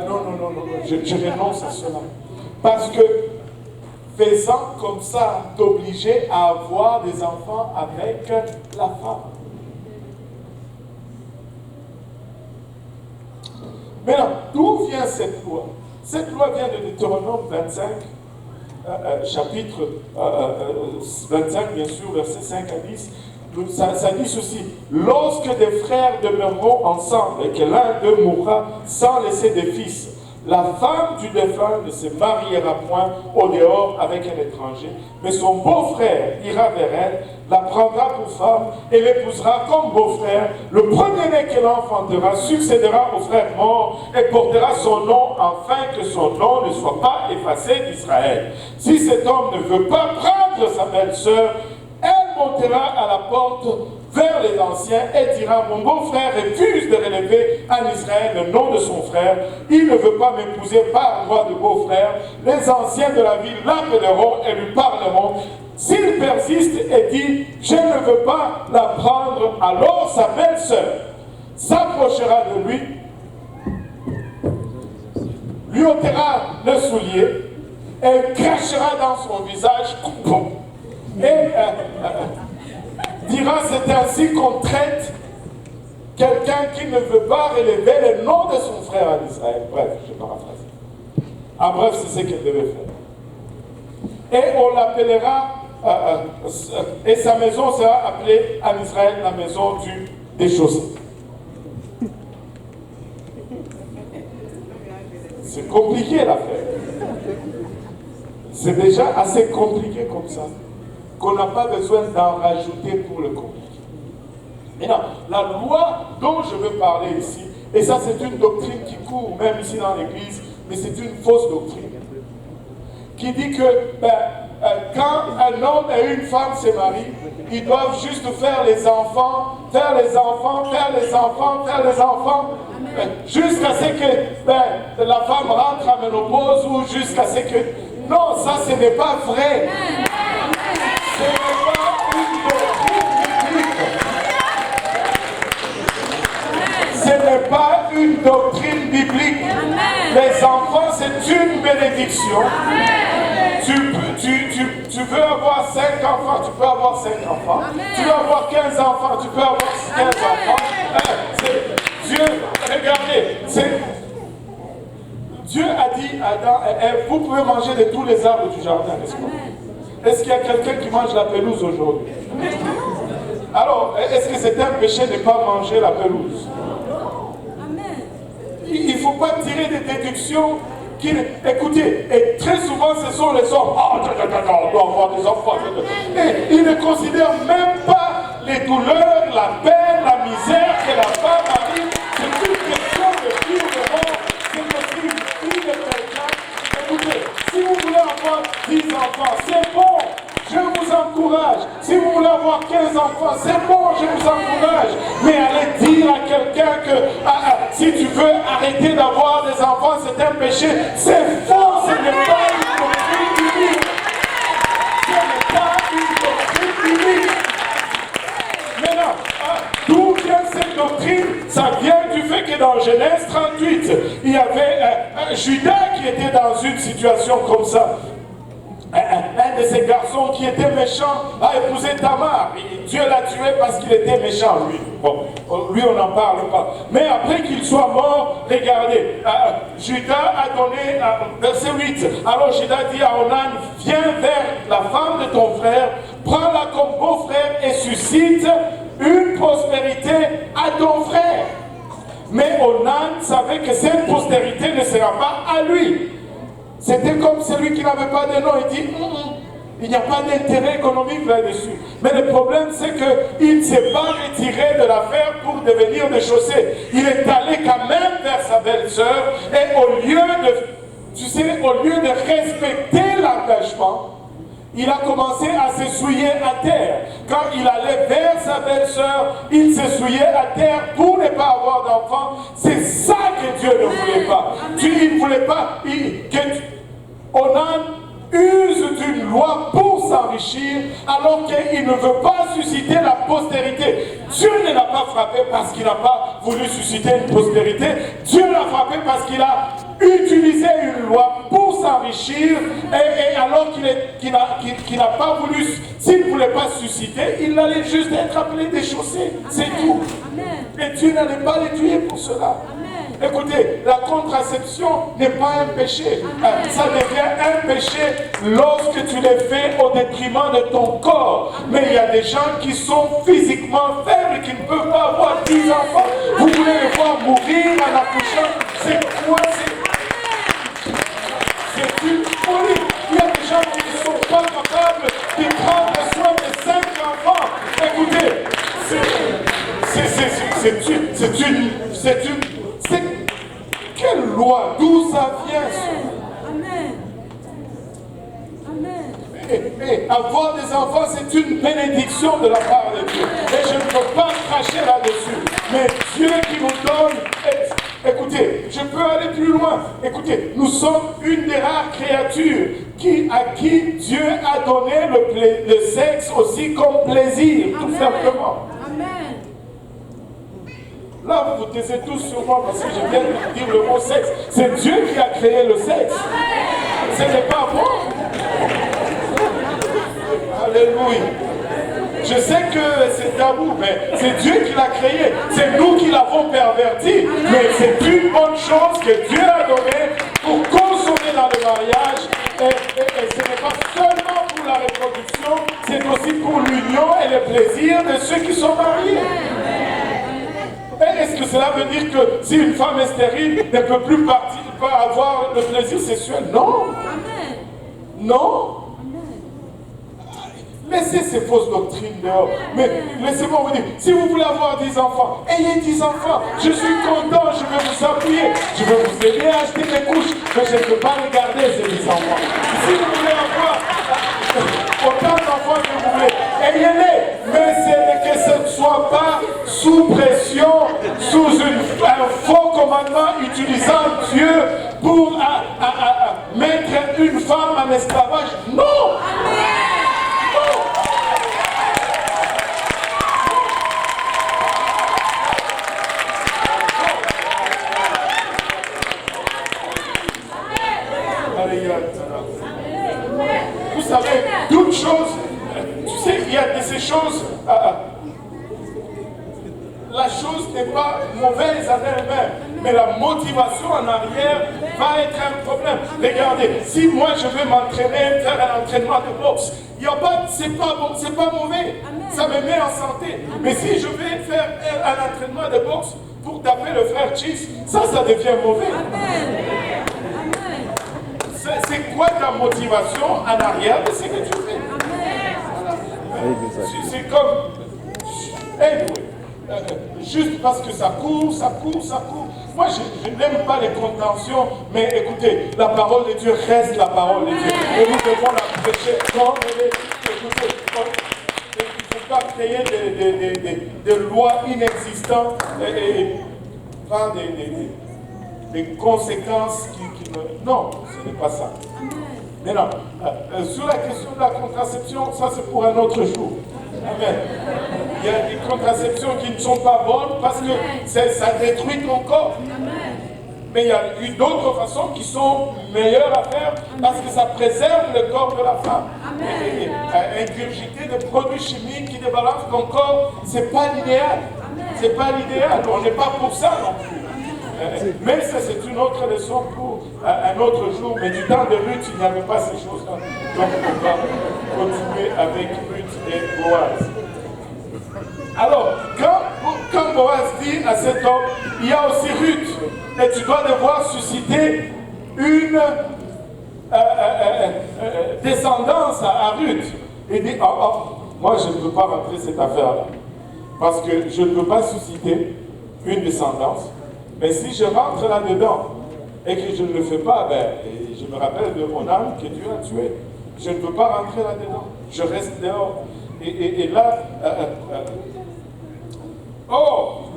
Non, je renonce à cela. Parce que faisant comme ça, t'obliger à avoir des enfants avec la femme. Maintenant, d'où vient cette loi? Cette loi vient de Deutéronome 25, chapitre 25, bien sûr, versets 5 à 10. Ça dit ceci: lorsque des frères demeureront ensemble et que l'un d'eux mourra sans laisser de fils, La femme du défunt ne se mariera point au dehors avec un étranger, mais son beau-frère ira vers elle, la prendra pour femme et l'épousera comme beau-frère. Le premier-né qu'elle enfantera succédera au frère mort et portera son nom, afin que son nom ne soit pas effacé d'Israël. Si cet homme ne veut pas prendre sa belle-sœur, elle montera à la porte vers les anciens et dira: mon beau-frère refuse de relever en Israël le nom de son frère. Il ne veut pas m'épouser par droit de beau-frère. Les anciens de la ville l'appelleront et lui parleront. S'il persiste et dit: je ne veux pas la prendre, alors sa belle-sœur s'approchera de lui, lui ôtera le soulier et crachera dans son visage et dira: c'est ainsi qu'on traite quelqu'un qui ne veut pas relever le nom de son frère en Israël. Bref, je paraphrase. En bref, c'est ce qu'elle devait faire. Et on l'appellera, et sa maison sera appelée en Israël la maison du déchaussé. C'est compliqué l'affaire. C'est déjà assez compliqué comme ça, qu'on n'a pas besoin d'en rajouter pour le compliquer. Maintenant, la loi dont je veux parler ici, et ça c'est une doctrine qui court même ici dans l'église, mais c'est une fausse doctrine, qui dit que quand un homme et une femme se marient, ils doivent juste faire les enfants, faire les enfants, faire les enfants, faire les enfants, jusqu'à ce que la femme rentre à ménopause ou jusqu'à ce que... Non, ça ce n'est pas vrai. Ce n'est pas une doctrine biblique. Ce n'est pas une doctrine biblique. Les enfants, c'est une bénédiction. Tu veux avoir 5 enfants, tu peux avoir 5 enfants. Tu veux avoir 15 enfants, tu peux avoir 15 enfants. Dieu, regardez, Dieu a dit à Adam et Ève: vous pouvez manger de tous les arbres du jardin, n'est-ce pas? Est-ce qu'il y a quelqu'un qui mange la pelouse aujourd'hui? Alors, est-ce que c'est un péché de ne pas manger la pelouse? Il ne faut pas tirer des déductions qui... Écoutez, et très souvent ce sont les hommes. On doit avoir des enfants. Et ils ne considèrent même pas les douleurs, la peine, la misère que la femme arrive. C'est une question de vie ou de mort. C'est aussi une vie de quelqu'un. Écoutez, si vous voulez avoir 10 enfants, c'est bon. Je vous encourage. Si vous voulez avoir 15 enfants, c'est bon, je vous encourage. Mais allez dire à quelqu'un que si tu veux arrêter d'avoir des enfants, c'est un péché. C'est faux, ce n'est pas une doctrine biblique. Ce n'est pas une doctrine biblique. Maintenant, d'où vient cette doctrine? Ça vient du fait que dans Genèse 38, il y avait Judas qui était dans une situation comme ça. Un de ces garçons qui était méchant a épousé Tamar. Dieu l'a tué parce qu'il était méchant, lui. Bon, lui on n'en parle pas. Mais après qu'il soit mort, regardez, Judas a donné, verset 8, alors Judas dit à Onan: viens vers la femme de ton frère, prends-la comme beau-frère et suscite une prospérité à ton frère. Mais Onan savait que cette postérité ne sera pas à lui. C'était comme celui qui n'avait pas de nom. Il dit: il n'y a pas d'intérêt économique là-dessus. Mais le problème, c'est qu'il ne s'est pas retiré de l'affaire pour devenir déchaussé. Il est allé quand même vers sa belle-sœur. Et au lieu de respecter l'engagement, il a commencé à se souiller à terre. Quand il allait vers sa belle-sœur, il se souillait à terre pour ne pas avoir d'enfant. C'est ça que Dieu ne voulait pas. Il ne voulait pas Onan use d'une loi pour s'enrichir, alors qu'il ne veut pas susciter la postérité. Dieu ne l'a pas frappé parce qu'il n'a pas voulu susciter une postérité. Dieu l'a frappé parce qu'il a utilisé une loi pour s'enrichir, et alors qu'il n'a pas voulu, s'il ne voulait pas susciter, il allait juste être appelé déchaussé. C'est tout. Et Dieu n'allait pas les tuer pour cela. Écoutez, la contraception n'est pas un péché. Ça devient un péché lorsque tu le fais au détriment de ton corps. Mais il y a des gens qui sont physiquement faibles et qui ne peuvent pas avoir 10 enfants. Vous voulez les voir mourir en accouchant? C'est quoi? d'une folie. Il y a des gens qui ne sont pas capables de prendre soin de 5 enfants. Écoutez, c'est quelle loi? D'où ça vient? Amen. Amen. Et avoir des enfants, c'est une bénédiction de la part de Dieu. Et je ne peux pas cracher là-dessus. Mais Dieu qui nous donne... Écoutez, je peux aller plus loin. Écoutez, nous sommes une des rares créatures à qui Dieu a donné le sexe aussi comme plaisir, tout simplement. Amen. Là, vous vous taisez tous sur moi parce que je viens de dire le mot sexe. C'est Dieu qui a créé le sexe. Ce n'est pas moi. Alléluia. Je sais que c'est tabou, mais c'est Dieu qui l'a créé. C'est nous qui l'avons perverti. Mais c'est une bonne chose que Dieu a donnée pour consommer dans le mariage. Et ce n'est pas seulement pour la reproduction, c'est aussi pour l'union et le plaisir de ceux qui sont mariés. Est-ce que cela veut dire que si une femme est stérile, ne peut plus avoir le plaisir sexuel? Non. Non. Laissez ces fausses doctrines dehors. Mais laissez-moi vous dire, si vous voulez avoir 10 enfants, ayez 10 enfants. Je suis content, je vais vous appuyer. Je vais vous aider à acheter des couches. Mais je ne peux pas les garder, ces 10 enfants. Si vous voulez avoir autant d'enfants que vous voulez, ayez-les. Mais que ce ne soit pas sous pression, sous un faux commandement utilisant Dieu pour mettre une femme en esclavage. Non! Vous savez, toute chose, tu sais, il y a de ces choses, la chose n'est pas mauvaise en elle-même, mais la motivation en arrière va être un problème. Regardez, si moi je veux m'entraîner, faire un entraînement de boxe, c'est pas bon, c'est pas mauvais, ça me met en santé. Mais si je vais faire un entraînement de boxe pour taper le frère Chis, ça devient mauvais. C'est quoi ta motivation en arrière de ce que tu fais? C'est comme... juste parce que ça court. Moi, je n'aime pas les contentions, mais écoutez, la parole de Dieu reste la parole de Dieu. Et nous devons la prêcher comme elle est. Écoutez, il ne faut pas créer des lois inexistantes et pas des conséquences qui ne... Non, ce n'est pas ça. Mais non, sur la question de la contraception, ça c'est pour un autre jour. Amen. Il y a des contraceptions qui ne sont pas bonnes parce que ça détruit ton corps. Mais il y a eu d'autres façons qui sont meilleures à faire parce que ça préserve le corps de la femme. Ingurgiter des produits chimiques qui débalancent ton corps, c'est pas l'idéal. C'est pas l'idéal. On n'est pas pour ça non plus. Mais ça, c'est une autre leçon pour un autre jour. Mais du temps de Ruth, il n'y avait pas ces choses-là. Donc, on va continuer avec Ruth et Boaz. Alors, quand Boaz dit à cet homme, il y a aussi Ruth, et tu dois devoir susciter une descendance à Ruth. Il dit, moi, je ne peux pas rentrer cette affaire-là. Parce que je ne peux pas susciter une descendance. Mais si je rentre là-dedans et que je ne le fais pas, je me rappelle de mon âme que Dieu a tué. Je ne peux pas rentrer là-dedans. Je reste dehors. Et là,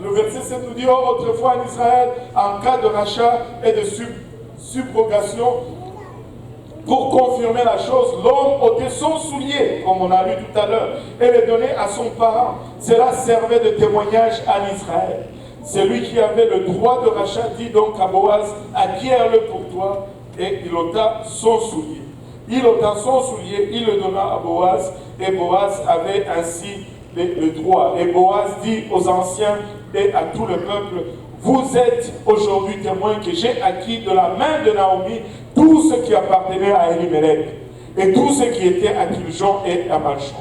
le verset 7 nous dit, autrefois en Israël, en cas de rachat et de subrogation, pour confirmer la chose, l'homme ôtait son soulier, comme on a lu tout à l'heure, et le donnait à son parent. Cela servait de témoignage à Israël. Celui qui avait le droit de rachat dit donc à Boaz, acquiert-le pour toi, et il ôta son soulier. Il ôta son soulier, il le donna à Boaz, et Boaz avait ainsi le droit. Et Boaz dit aux anciens et à tout le peuple, vous êtes aujourd'hui témoins que j'ai acquis de la main de Naomi tout ce qui appartenait à Elimelech, et tout ce qui était à Kiljon et à Malchon.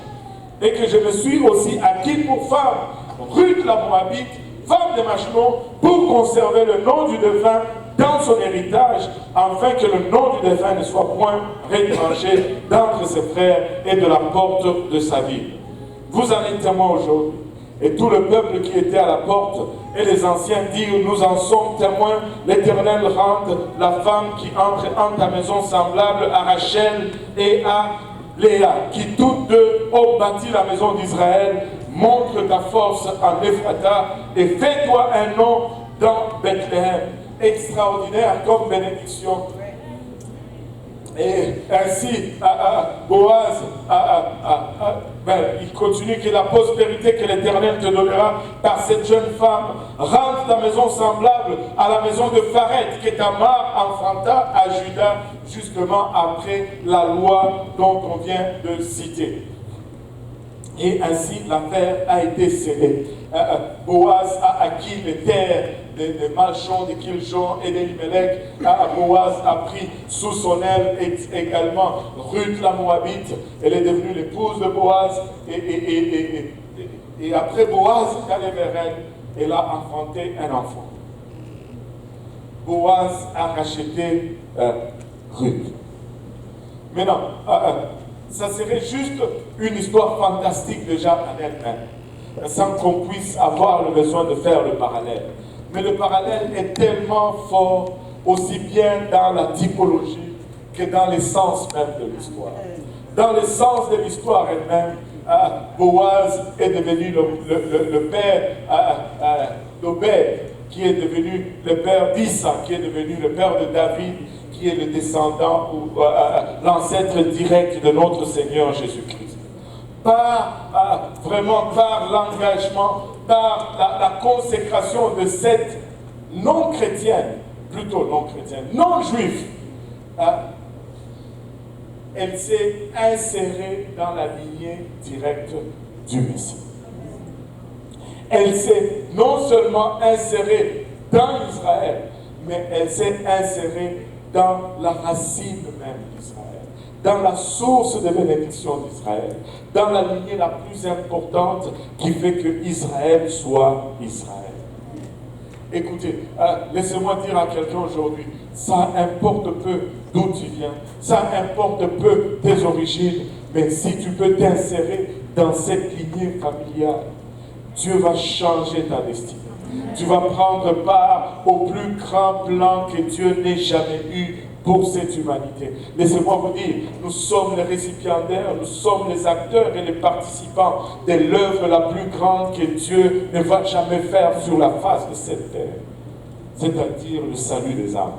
Et que je me suis aussi acquis pour femme Ruth la Moabite, femme de Machlon, pour conserver le nom du devin dans son héritage, afin que le nom du défunt ne soit point retranché d'entre ses frères et de la porte de sa ville. Vous en êtes témoins aujourd'hui. Et tout le peuple qui était à la porte et les anciens dirent, nous en sommes témoins, l'Éternel rende la femme qui entre en ta maison semblable à Rachel et à Léa, qui toutes deux ont bâti la maison d'Israël. Montre ta force en Ephrata et fais-toi un nom dans Bethléem. Extraordinaire comme bénédiction. Et ainsi, Boaz, il continue que la prospérité que l'Éternel te donnera par cette jeune femme rende ta maison semblable à la maison de Pharet que Tamar enfanta à Juda, justement après la loi dont on vient de citer. Et ainsi, l'affaire a été scellée. Boaz a acquis les terres de Malchon, de Kiljon et d'Elimelech. Boaz a pris sous son aile également Ruth la Moabite. Elle est devenue l'épouse de Boaz. Et après Boaz est allé vers elle, elle a enfanté un enfant. Boaz a racheté Ruth. Maintenant, ça serait juste une histoire fantastique déjà en elle-même, sans qu'on puisse avoir le besoin de faire le parallèle. Mais le parallèle est tellement fort, aussi bien dans la typologie que dans l'essence même de l'histoire. Dans l'essence de l'histoire elle-même, Boaz est devenu le père d'Obed, qui est devenu le père d'Issa, qui est devenu le père de David, qui est le descendant ou l'ancêtre direct de notre Seigneur Jésus-Christ. Vraiment par l'engagement, par la consécration de cette non-chrétienne, plutôt non-chrétienne, non-juive, elle s'est insérée dans la lignée directe du Messie. Elle s'est non seulement insérée dans Israël, mais elle s'est insérée dans la racine même d'Israël, dans la source de bénédiction d'Israël, dans la lignée la plus importante qui fait que Israël soit Israël. Écoutez, laissez-moi dire à quelqu'un aujourd'hui, ça importe peu d'où tu viens, ça importe peu tes origines, mais si tu peux t'insérer dans cette lignée familiale, Dieu va changer ta destinée. Tu vas prendre part au plus grand plan que Dieu n'ait jamais eu pour cette humanité. Laissez-moi vous dire, nous sommes les récipiendaires, nous sommes les acteurs et les participants de l'œuvre la plus grande que Dieu ne va jamais faire sur la face de cette terre, c'est-à-dire le salut des âmes.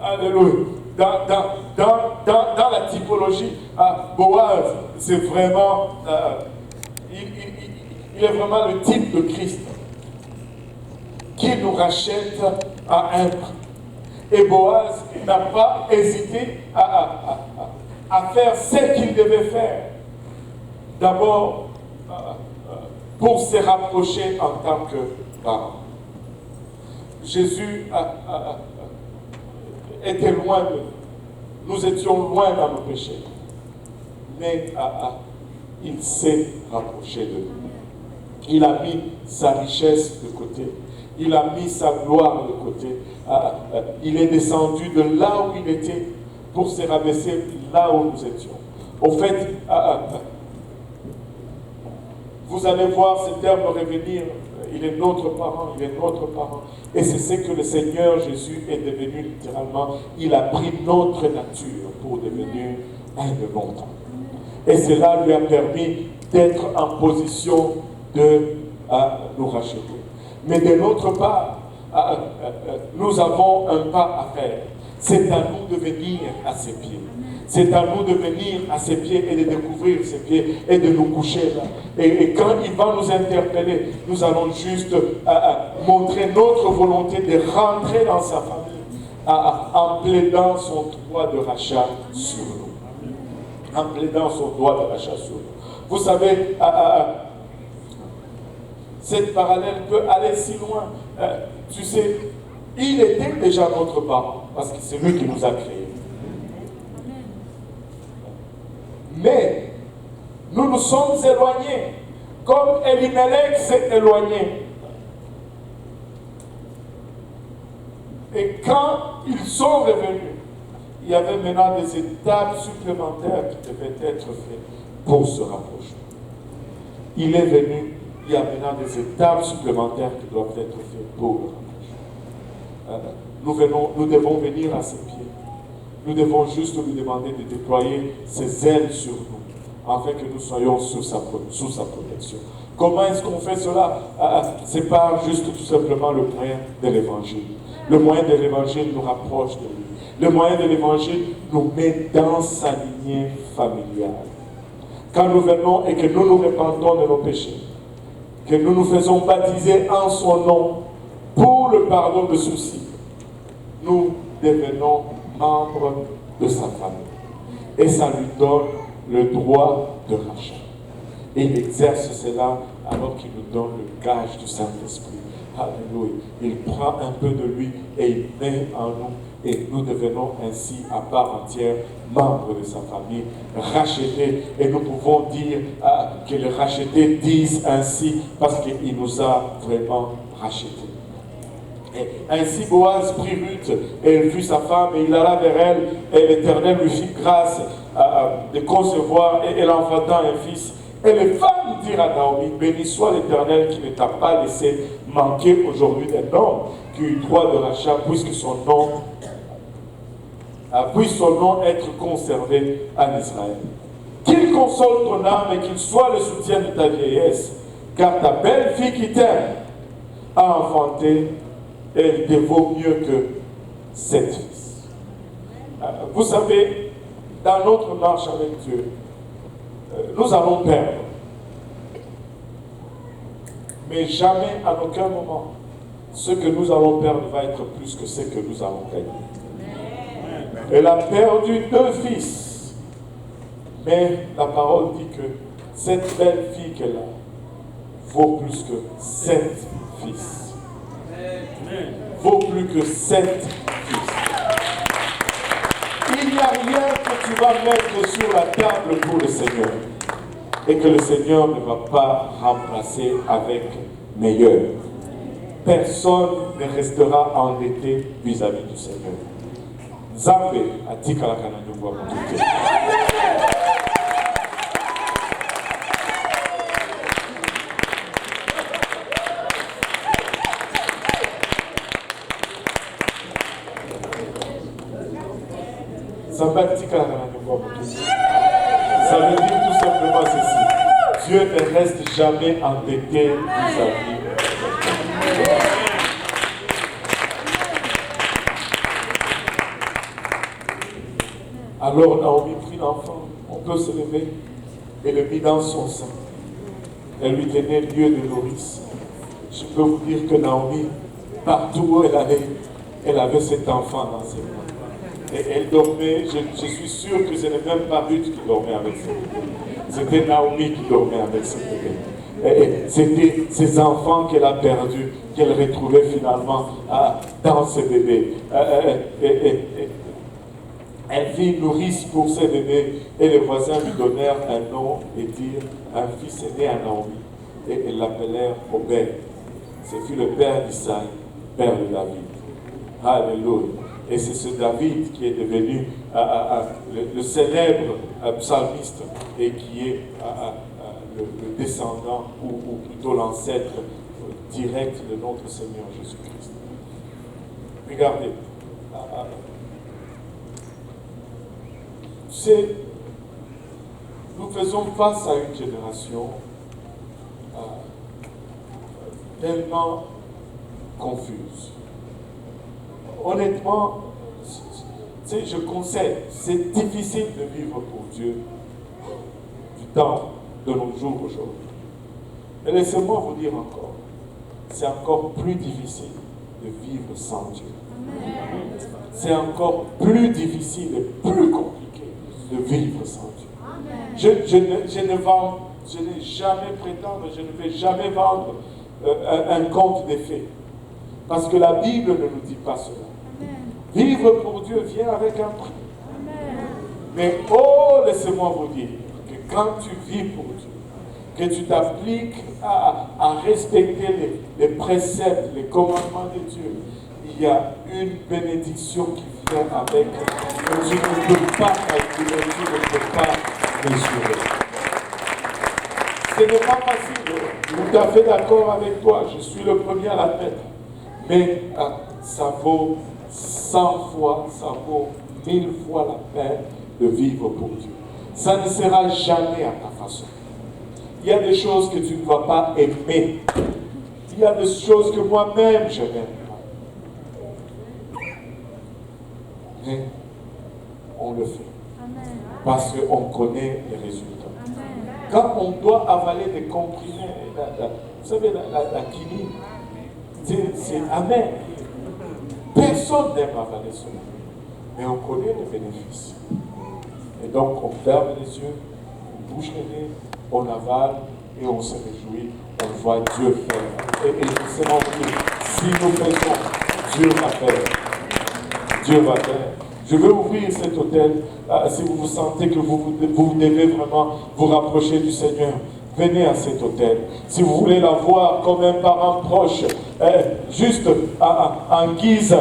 Alléluia. Dans la typologie, Boaz, c'est vraiment, il est vraiment le type de Christ qui nous rachète à un prix. Et Boaz n'a pas hésité à faire ce qu'il devait faire. D'abord, pour se rapprocher en tant que parent. Jésus était loin de nous. Nous étions loin dans nos péchés. Mais il s'est rapproché de nous. Il a mis sa richesse de côté. Il a mis sa gloire de côté. Il est descendu de là où il était pour se rabaisser là où nous étions. Au fait, vous allez voir ce terme revenir. Il est notre parent, il est notre parent. Et c'est ce que le Seigneur Jésus est devenu littéralement. Il a pris notre nature pour devenir un de notre. Et cela lui a permis d'être en position de nous racheter. Mais de notre part, nous avons un pas à faire. C'est à nous de venir à ses pieds. C'est à nous de venir à ses pieds et de découvrir ses pieds et de nous coucher là. Et quand il va nous interpeller, nous allons juste montrer notre volonté de rentrer dans sa famille en plaidant son droit de rachat sur nous. En plaidant son droit de rachat sur nous. Vous savez, cette parallèle peut aller si loin. Tu sais, il était déjà notre parent, parce que c'est lui qui nous a créés. Mais nous nous sommes éloignés, comme Elimelech s'est éloigné. Et quand ils sont revenus, il y avait maintenant des étapes supplémentaires qui devaient être faites pour se rapprocher. Il est venu, il y a maintenant des étapes supplémentaires qui doivent être faites pour le rapprocher. Nous devons venir à ses pieds. Nous devons juste lui demander de déployer ses ailes sur nous, afin que nous soyons sous sa protection. Comment est-ce qu'on fait cela? C'est pas juste tout simplement le moyen de l'évangile. Le moyen de l'évangile nous rapproche de lui. Le moyen de l'évangile nous met dans sa lignée familiale. Quand nous venons et que nous nous repentons de nos péchés, que nous nous faisons baptiser en son nom pour le pardon de soucis, nous devenons membres de sa famille. Et ça lui donne le droit de rachat. Et il exerce cela alors qu'il nous donne le gage du Saint-Esprit. Alléluia. Il prend un peu de lui et il met en nous. Et nous devenons ainsi à part entière membres de sa famille, rachetés. Et nous pouvons dire que les rachetés disent ainsi parce qu'il nous a vraiment rachetés. Et ainsi Boaz prit Ruth et elle fut sa femme et il alla vers elle et l'Éternel lui fit grâce de concevoir et elle enfanta un fils. Et les femmes dirent à Naomi, béni soit l'Éternel qui ne t'a pas laissé manquer aujourd'hui d'un homme qui eut droit de rachat puisque son nom être conservé en Israël. Qu'il console ton âme et qu'il soit le soutien de ta vieillesse, car ta belle fille qui t'aime a enfanté, elle te vaut mieux que 7 fils. Vous savez, dans notre marche avec Dieu, nous allons perdre. Mais jamais, à aucun moment, ce que nous allons perdre va être plus que ce que nous allons gagner. Elle a perdu 2 fils. Mais la parole dit que cette belle fille qu'elle a vaut plus que 7 fils. Vaut plus que 7 fils. Il n'y a rien que tu vas mettre sur la table pour le Seigneur et que le Seigneur ne va pas remplacer avec meilleur. Personne ne restera endetté vis-à-vis du Seigneur. Nzambe atika la kanani kwa mtuke. Nzambe atika la kanani kwa mtuke. Ça veut dire tout simplement ceci. Dieu ne reste jamais endetté vis-à-vis. Alors Naomi prit l'enfant, on peut se lever, et le mit dans son sein. Elle lui tenait lieu de nourrice. Je peux vous dire que Naomi, partout où elle allait, elle avait cet enfant dans ses mains. Et elle dormait, je suis sûr que ce n'est même pas Ruth qui dormait avec ses bébés. C'était Naomi qui dormait avec ses bébés. C'était ses enfants qu'elle a perdus, qu'elle retrouvait finalement dans ses bébés. Elle fit nourrice pour ses bébés et les voisins lui donnèrent un nom et dirent un fils est né à Naomi et ils l'appelèrent Obed. Ce fut le père d'Isaïe, père de David. Alléluia. Et c'est ce David qui est devenu le célèbre psalmiste et qui est le descendant ou plutôt l'ancêtre direct de notre Seigneur Jésus-Christ. Regardez. Nous faisons face à une génération tellement confuse. Honnêtement, je concède, c'est difficile de vivre pour Dieu du temps de nos jours aujourd'hui. Mais laissez-moi vous dire encore, c'est encore plus difficile de vivre sans Dieu. C'est encore plus difficile et plus compliqué de vivre sans Dieu. Je n'ai jamais prétendre, je ne vais jamais vendre un conte des faits. Parce que la Bible ne nous dit pas cela. Vivre pour Dieu vient avec un prix. Mais laissez-moi vous dire que quand tu vis pour Dieu, que tu t'appliques à respecter les préceptes, les commandements de Dieu, il y a une bénédiction qui vient avec, que tu ne peux pas calculer, tu ne peux pas mesurer. Ce n'est pas facile, je suis tout à fait d'accord avec toi, je suis le premier à l'admettre. Mais ça vaut 100 fois, ça vaut 1000 fois la peine de vivre pour Dieu. Ça ne sera jamais à ta façon. Il y a des choses que tu ne vas pas aimer. Il y a des choses que moi-même je n'aime pas. Mais on le fait. Parce qu'on connaît les résultats. Quand on doit avaler des comprimés, vous savez, la quinine, c'est amer. Personne n'aime avaler cela. Mais on connaît les bénéfices. Et donc on ferme les yeux, on bouche les nez, on avale et on se réjouit. On voit Dieu faire. Et c'est mon Dieu. Si nous faisons, Dieu va faire. Dieu va faire. Je veux ouvrir cet hôtel. Si vous vous sentez que vous devez vraiment vous rapprocher du Seigneur, venez à cet hôtel. Si vous voulez la voir comme un parent proche, juste en guise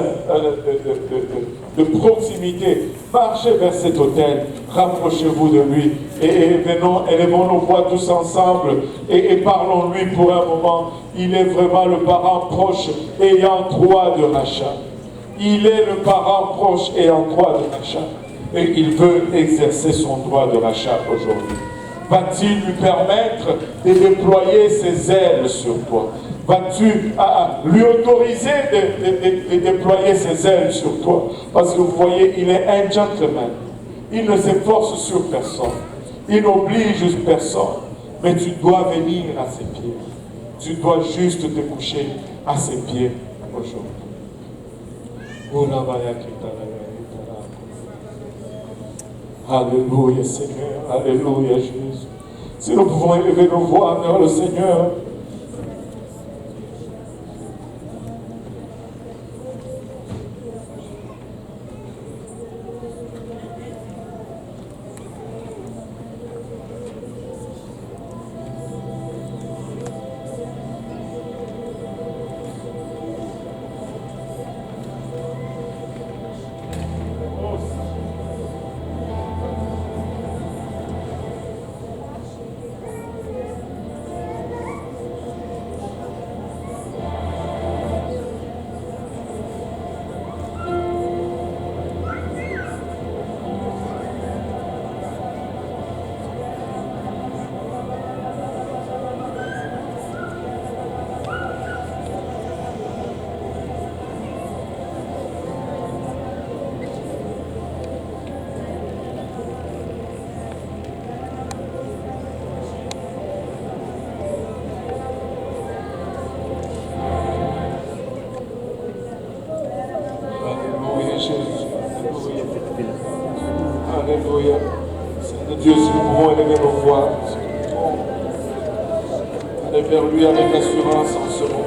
de proximité, marchez vers cet hôtel, rapprochez-vous de lui et élevons nos voix tous ensemble et parlons-lui pour un moment. Il est vraiment le parent proche ayant droit de rachat. Il est le parent proche ayant droit de rachat. Et il veut exercer son droit de rachat aujourd'hui. Va-t-il lui permettre de déployer ses ailes sur toi? Vas-tu lui autoriser de déployer ses ailes sur toi? Parce que vous voyez, il est un gentleman. Il ne s'efforce sur personne. Il n'oblige personne. Mais tu dois venir à ses pieds. Tu dois juste te coucher à ses pieds aujourd'hui. Alléluia Seigneur, alléluia Jésus. Si nous pouvons élever nos voix vers le Seigneur. Alléluia. Seigneur Dieu, si nous pouvons élever nos voix, aller vers lui avec assurance en ce moment.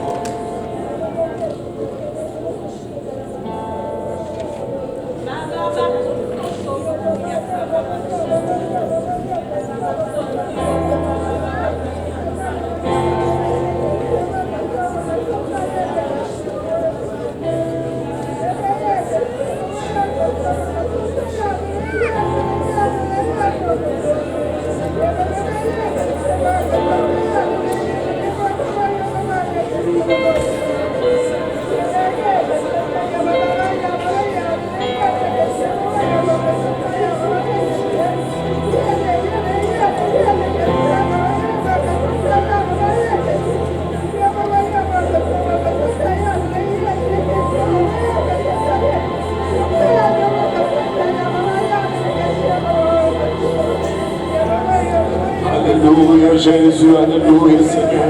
Alléluia Jésus, alléluia Seigneur.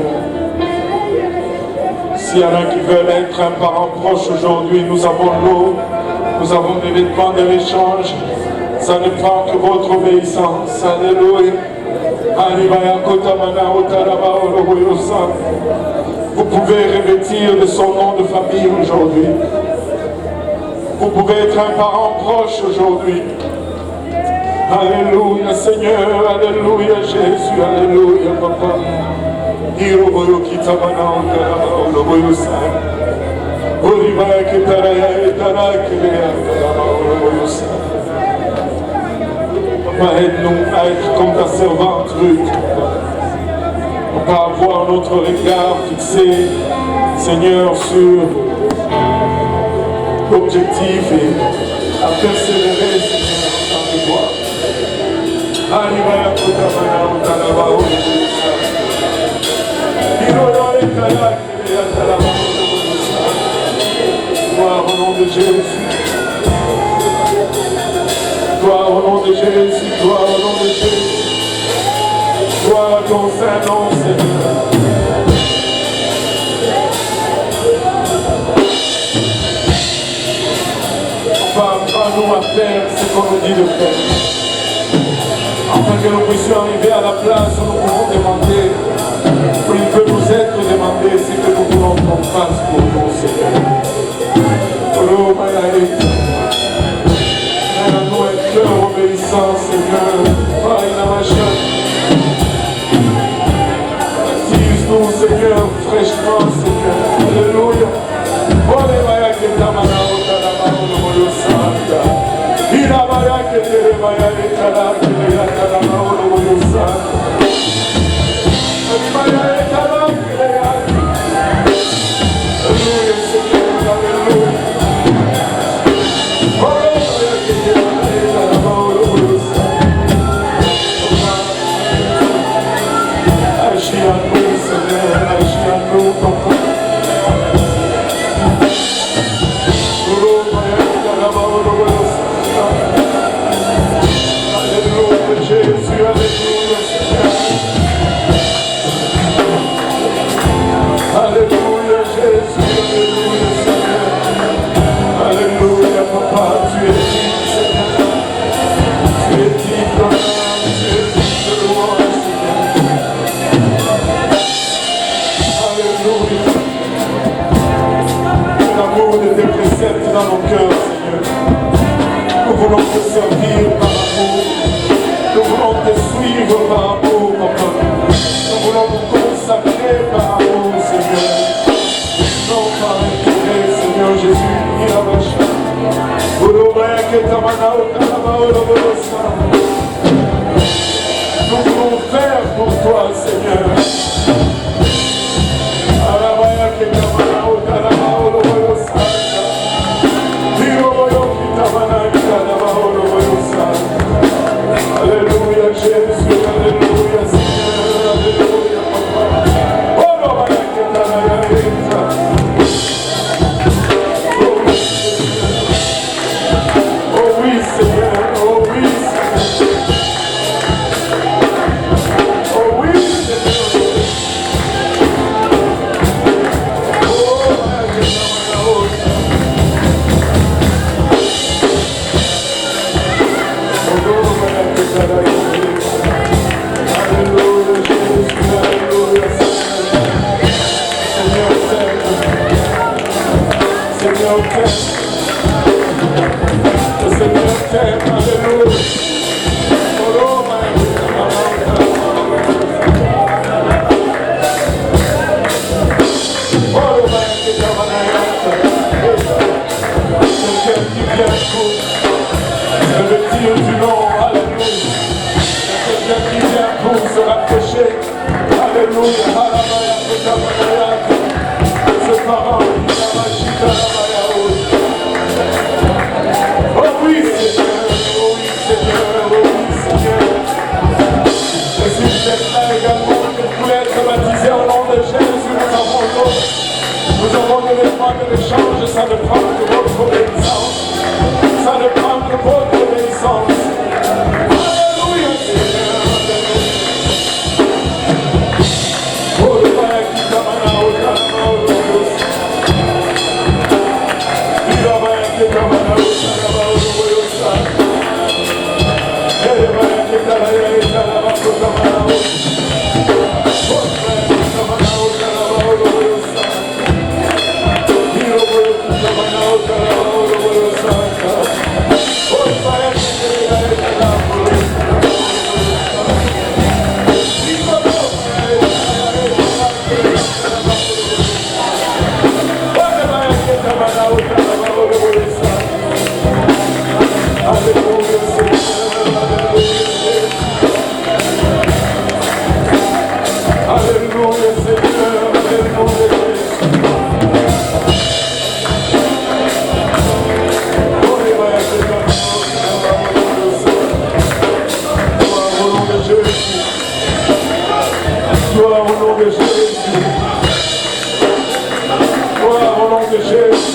S'il y en a qui veulent être un parent proche aujourd'hui, nous avons l'eau, nous avons des vêtements de l'échange. Ça ne prend que votre obéissance. Alléluia. Vous pouvez revêtir de son nom de famille aujourd'hui. Vous pouvez être un parent proche aujourd'hui. Alléluia Seigneur, alléluia Jésus, alléluia Papa. Papa, aide-nous à être comme ta servante Ruth. Papa, avoir notre regard fixé, Seigneur, sur l'objectif et à persévérer, Seigneur, dans tes voies. Gloire au nom de Jésus. Gloire au nom de Jésus. Gloire au nom de Jésus. Gloire à ton Saint-Nom, Seigneur. Apprends-nous à faire ce qu'on nous dit de faire. Afin que nous puissions arriver à la place où nous pouvons demander, où il peut nous être demandé ce que nous voulons qu'on fasse pour nous, Seigneur. Oh, Maïaït. Donne-nous un cœur obéissant, Seigneur. Baptise-nous, Seigneur, fraîchement, Seigneur. Alléluia. Dans nos cœurs, Seigneur. Nous voulons te servir par amour. Nous voulons te suivre par amour, Papa. Nous voulons nous consacrer par amour, Seigneur. Non par intérêt, Seigneur Jésus. Nous voulons faire pour toi, Seigneur. Alléluia, Jésus, alléluia, Seigneur, alléluia, Papa. Oh, oui, Seigneur, oh oui, Seigneur. Oh oui, Seigneur. Ça ne prend que votre obéissance. Ça ne prend que votre obéissance. Alléluia, Seigneur. Oh, le Père qui t'amène au calme, au repos. Il va bien qui t'amène au calme, au repos. Et le Père qui t'amène au calme, au repos. Oh, le Père qui t'amène au calme, au repos. Gloire au nom de Jésus.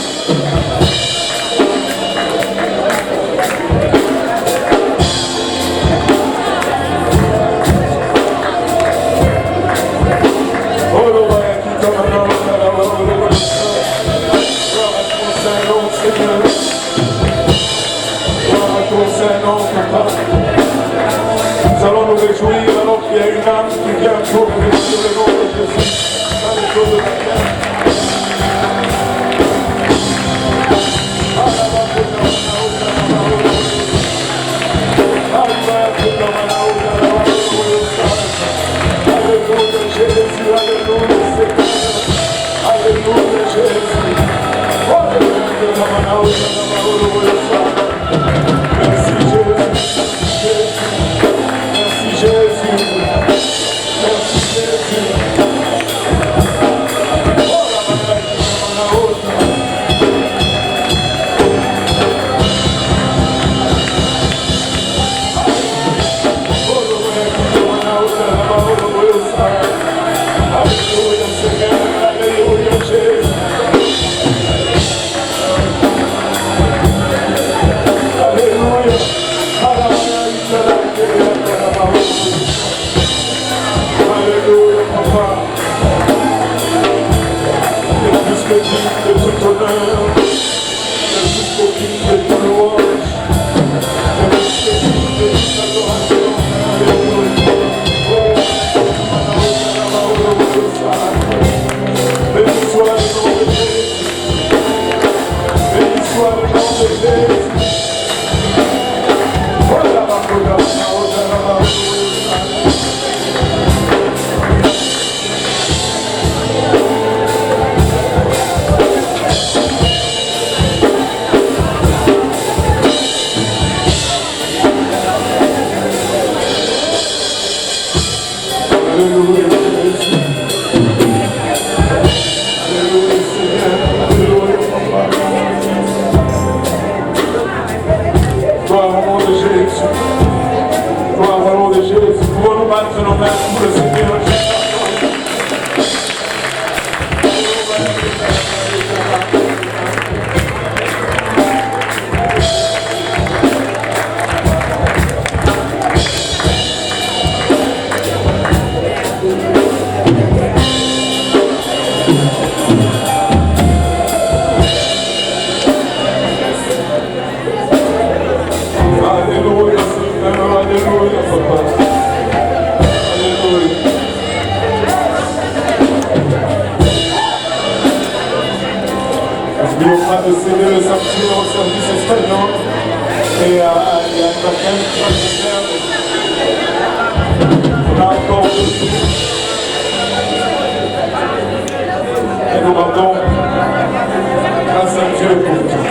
Nous allons nous réjouir alors qu'il y a une âme qui vient pour réjouir le nom de Jésus dans les eaux de la terre. Alléluia Jésus, alléluia Seigneur, alléluia Jésus. Merci Jésus. Merci Jésus. Merci Jésus. Alléluia Seigneur, alléluia Jésus. Alléluia. Alléluia, Papa. Et plus que digne de tout honneur, et plus que digne de toute louange, et plus que digne de toute adoration. Alléluia. Béni soit le nom de Jésus. Béni soit le nom de Jésus. Alléluia Jésus. Alléluia Seigneur. Alléluia Papa. Gloire au nom de Jésus. Gloire au nom de Jésus. Pouvons-nous battre nos mains pour le Seigneur Jésus. Alléluia Seigneur, alléluia Papa. Alléluia. N'oublions pas de céder le sanctuaire au service espagnol et à chacun on a encore de tout. Et nous rendons grâce à Dieu pour tout.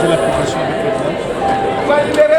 la progression avec le temps.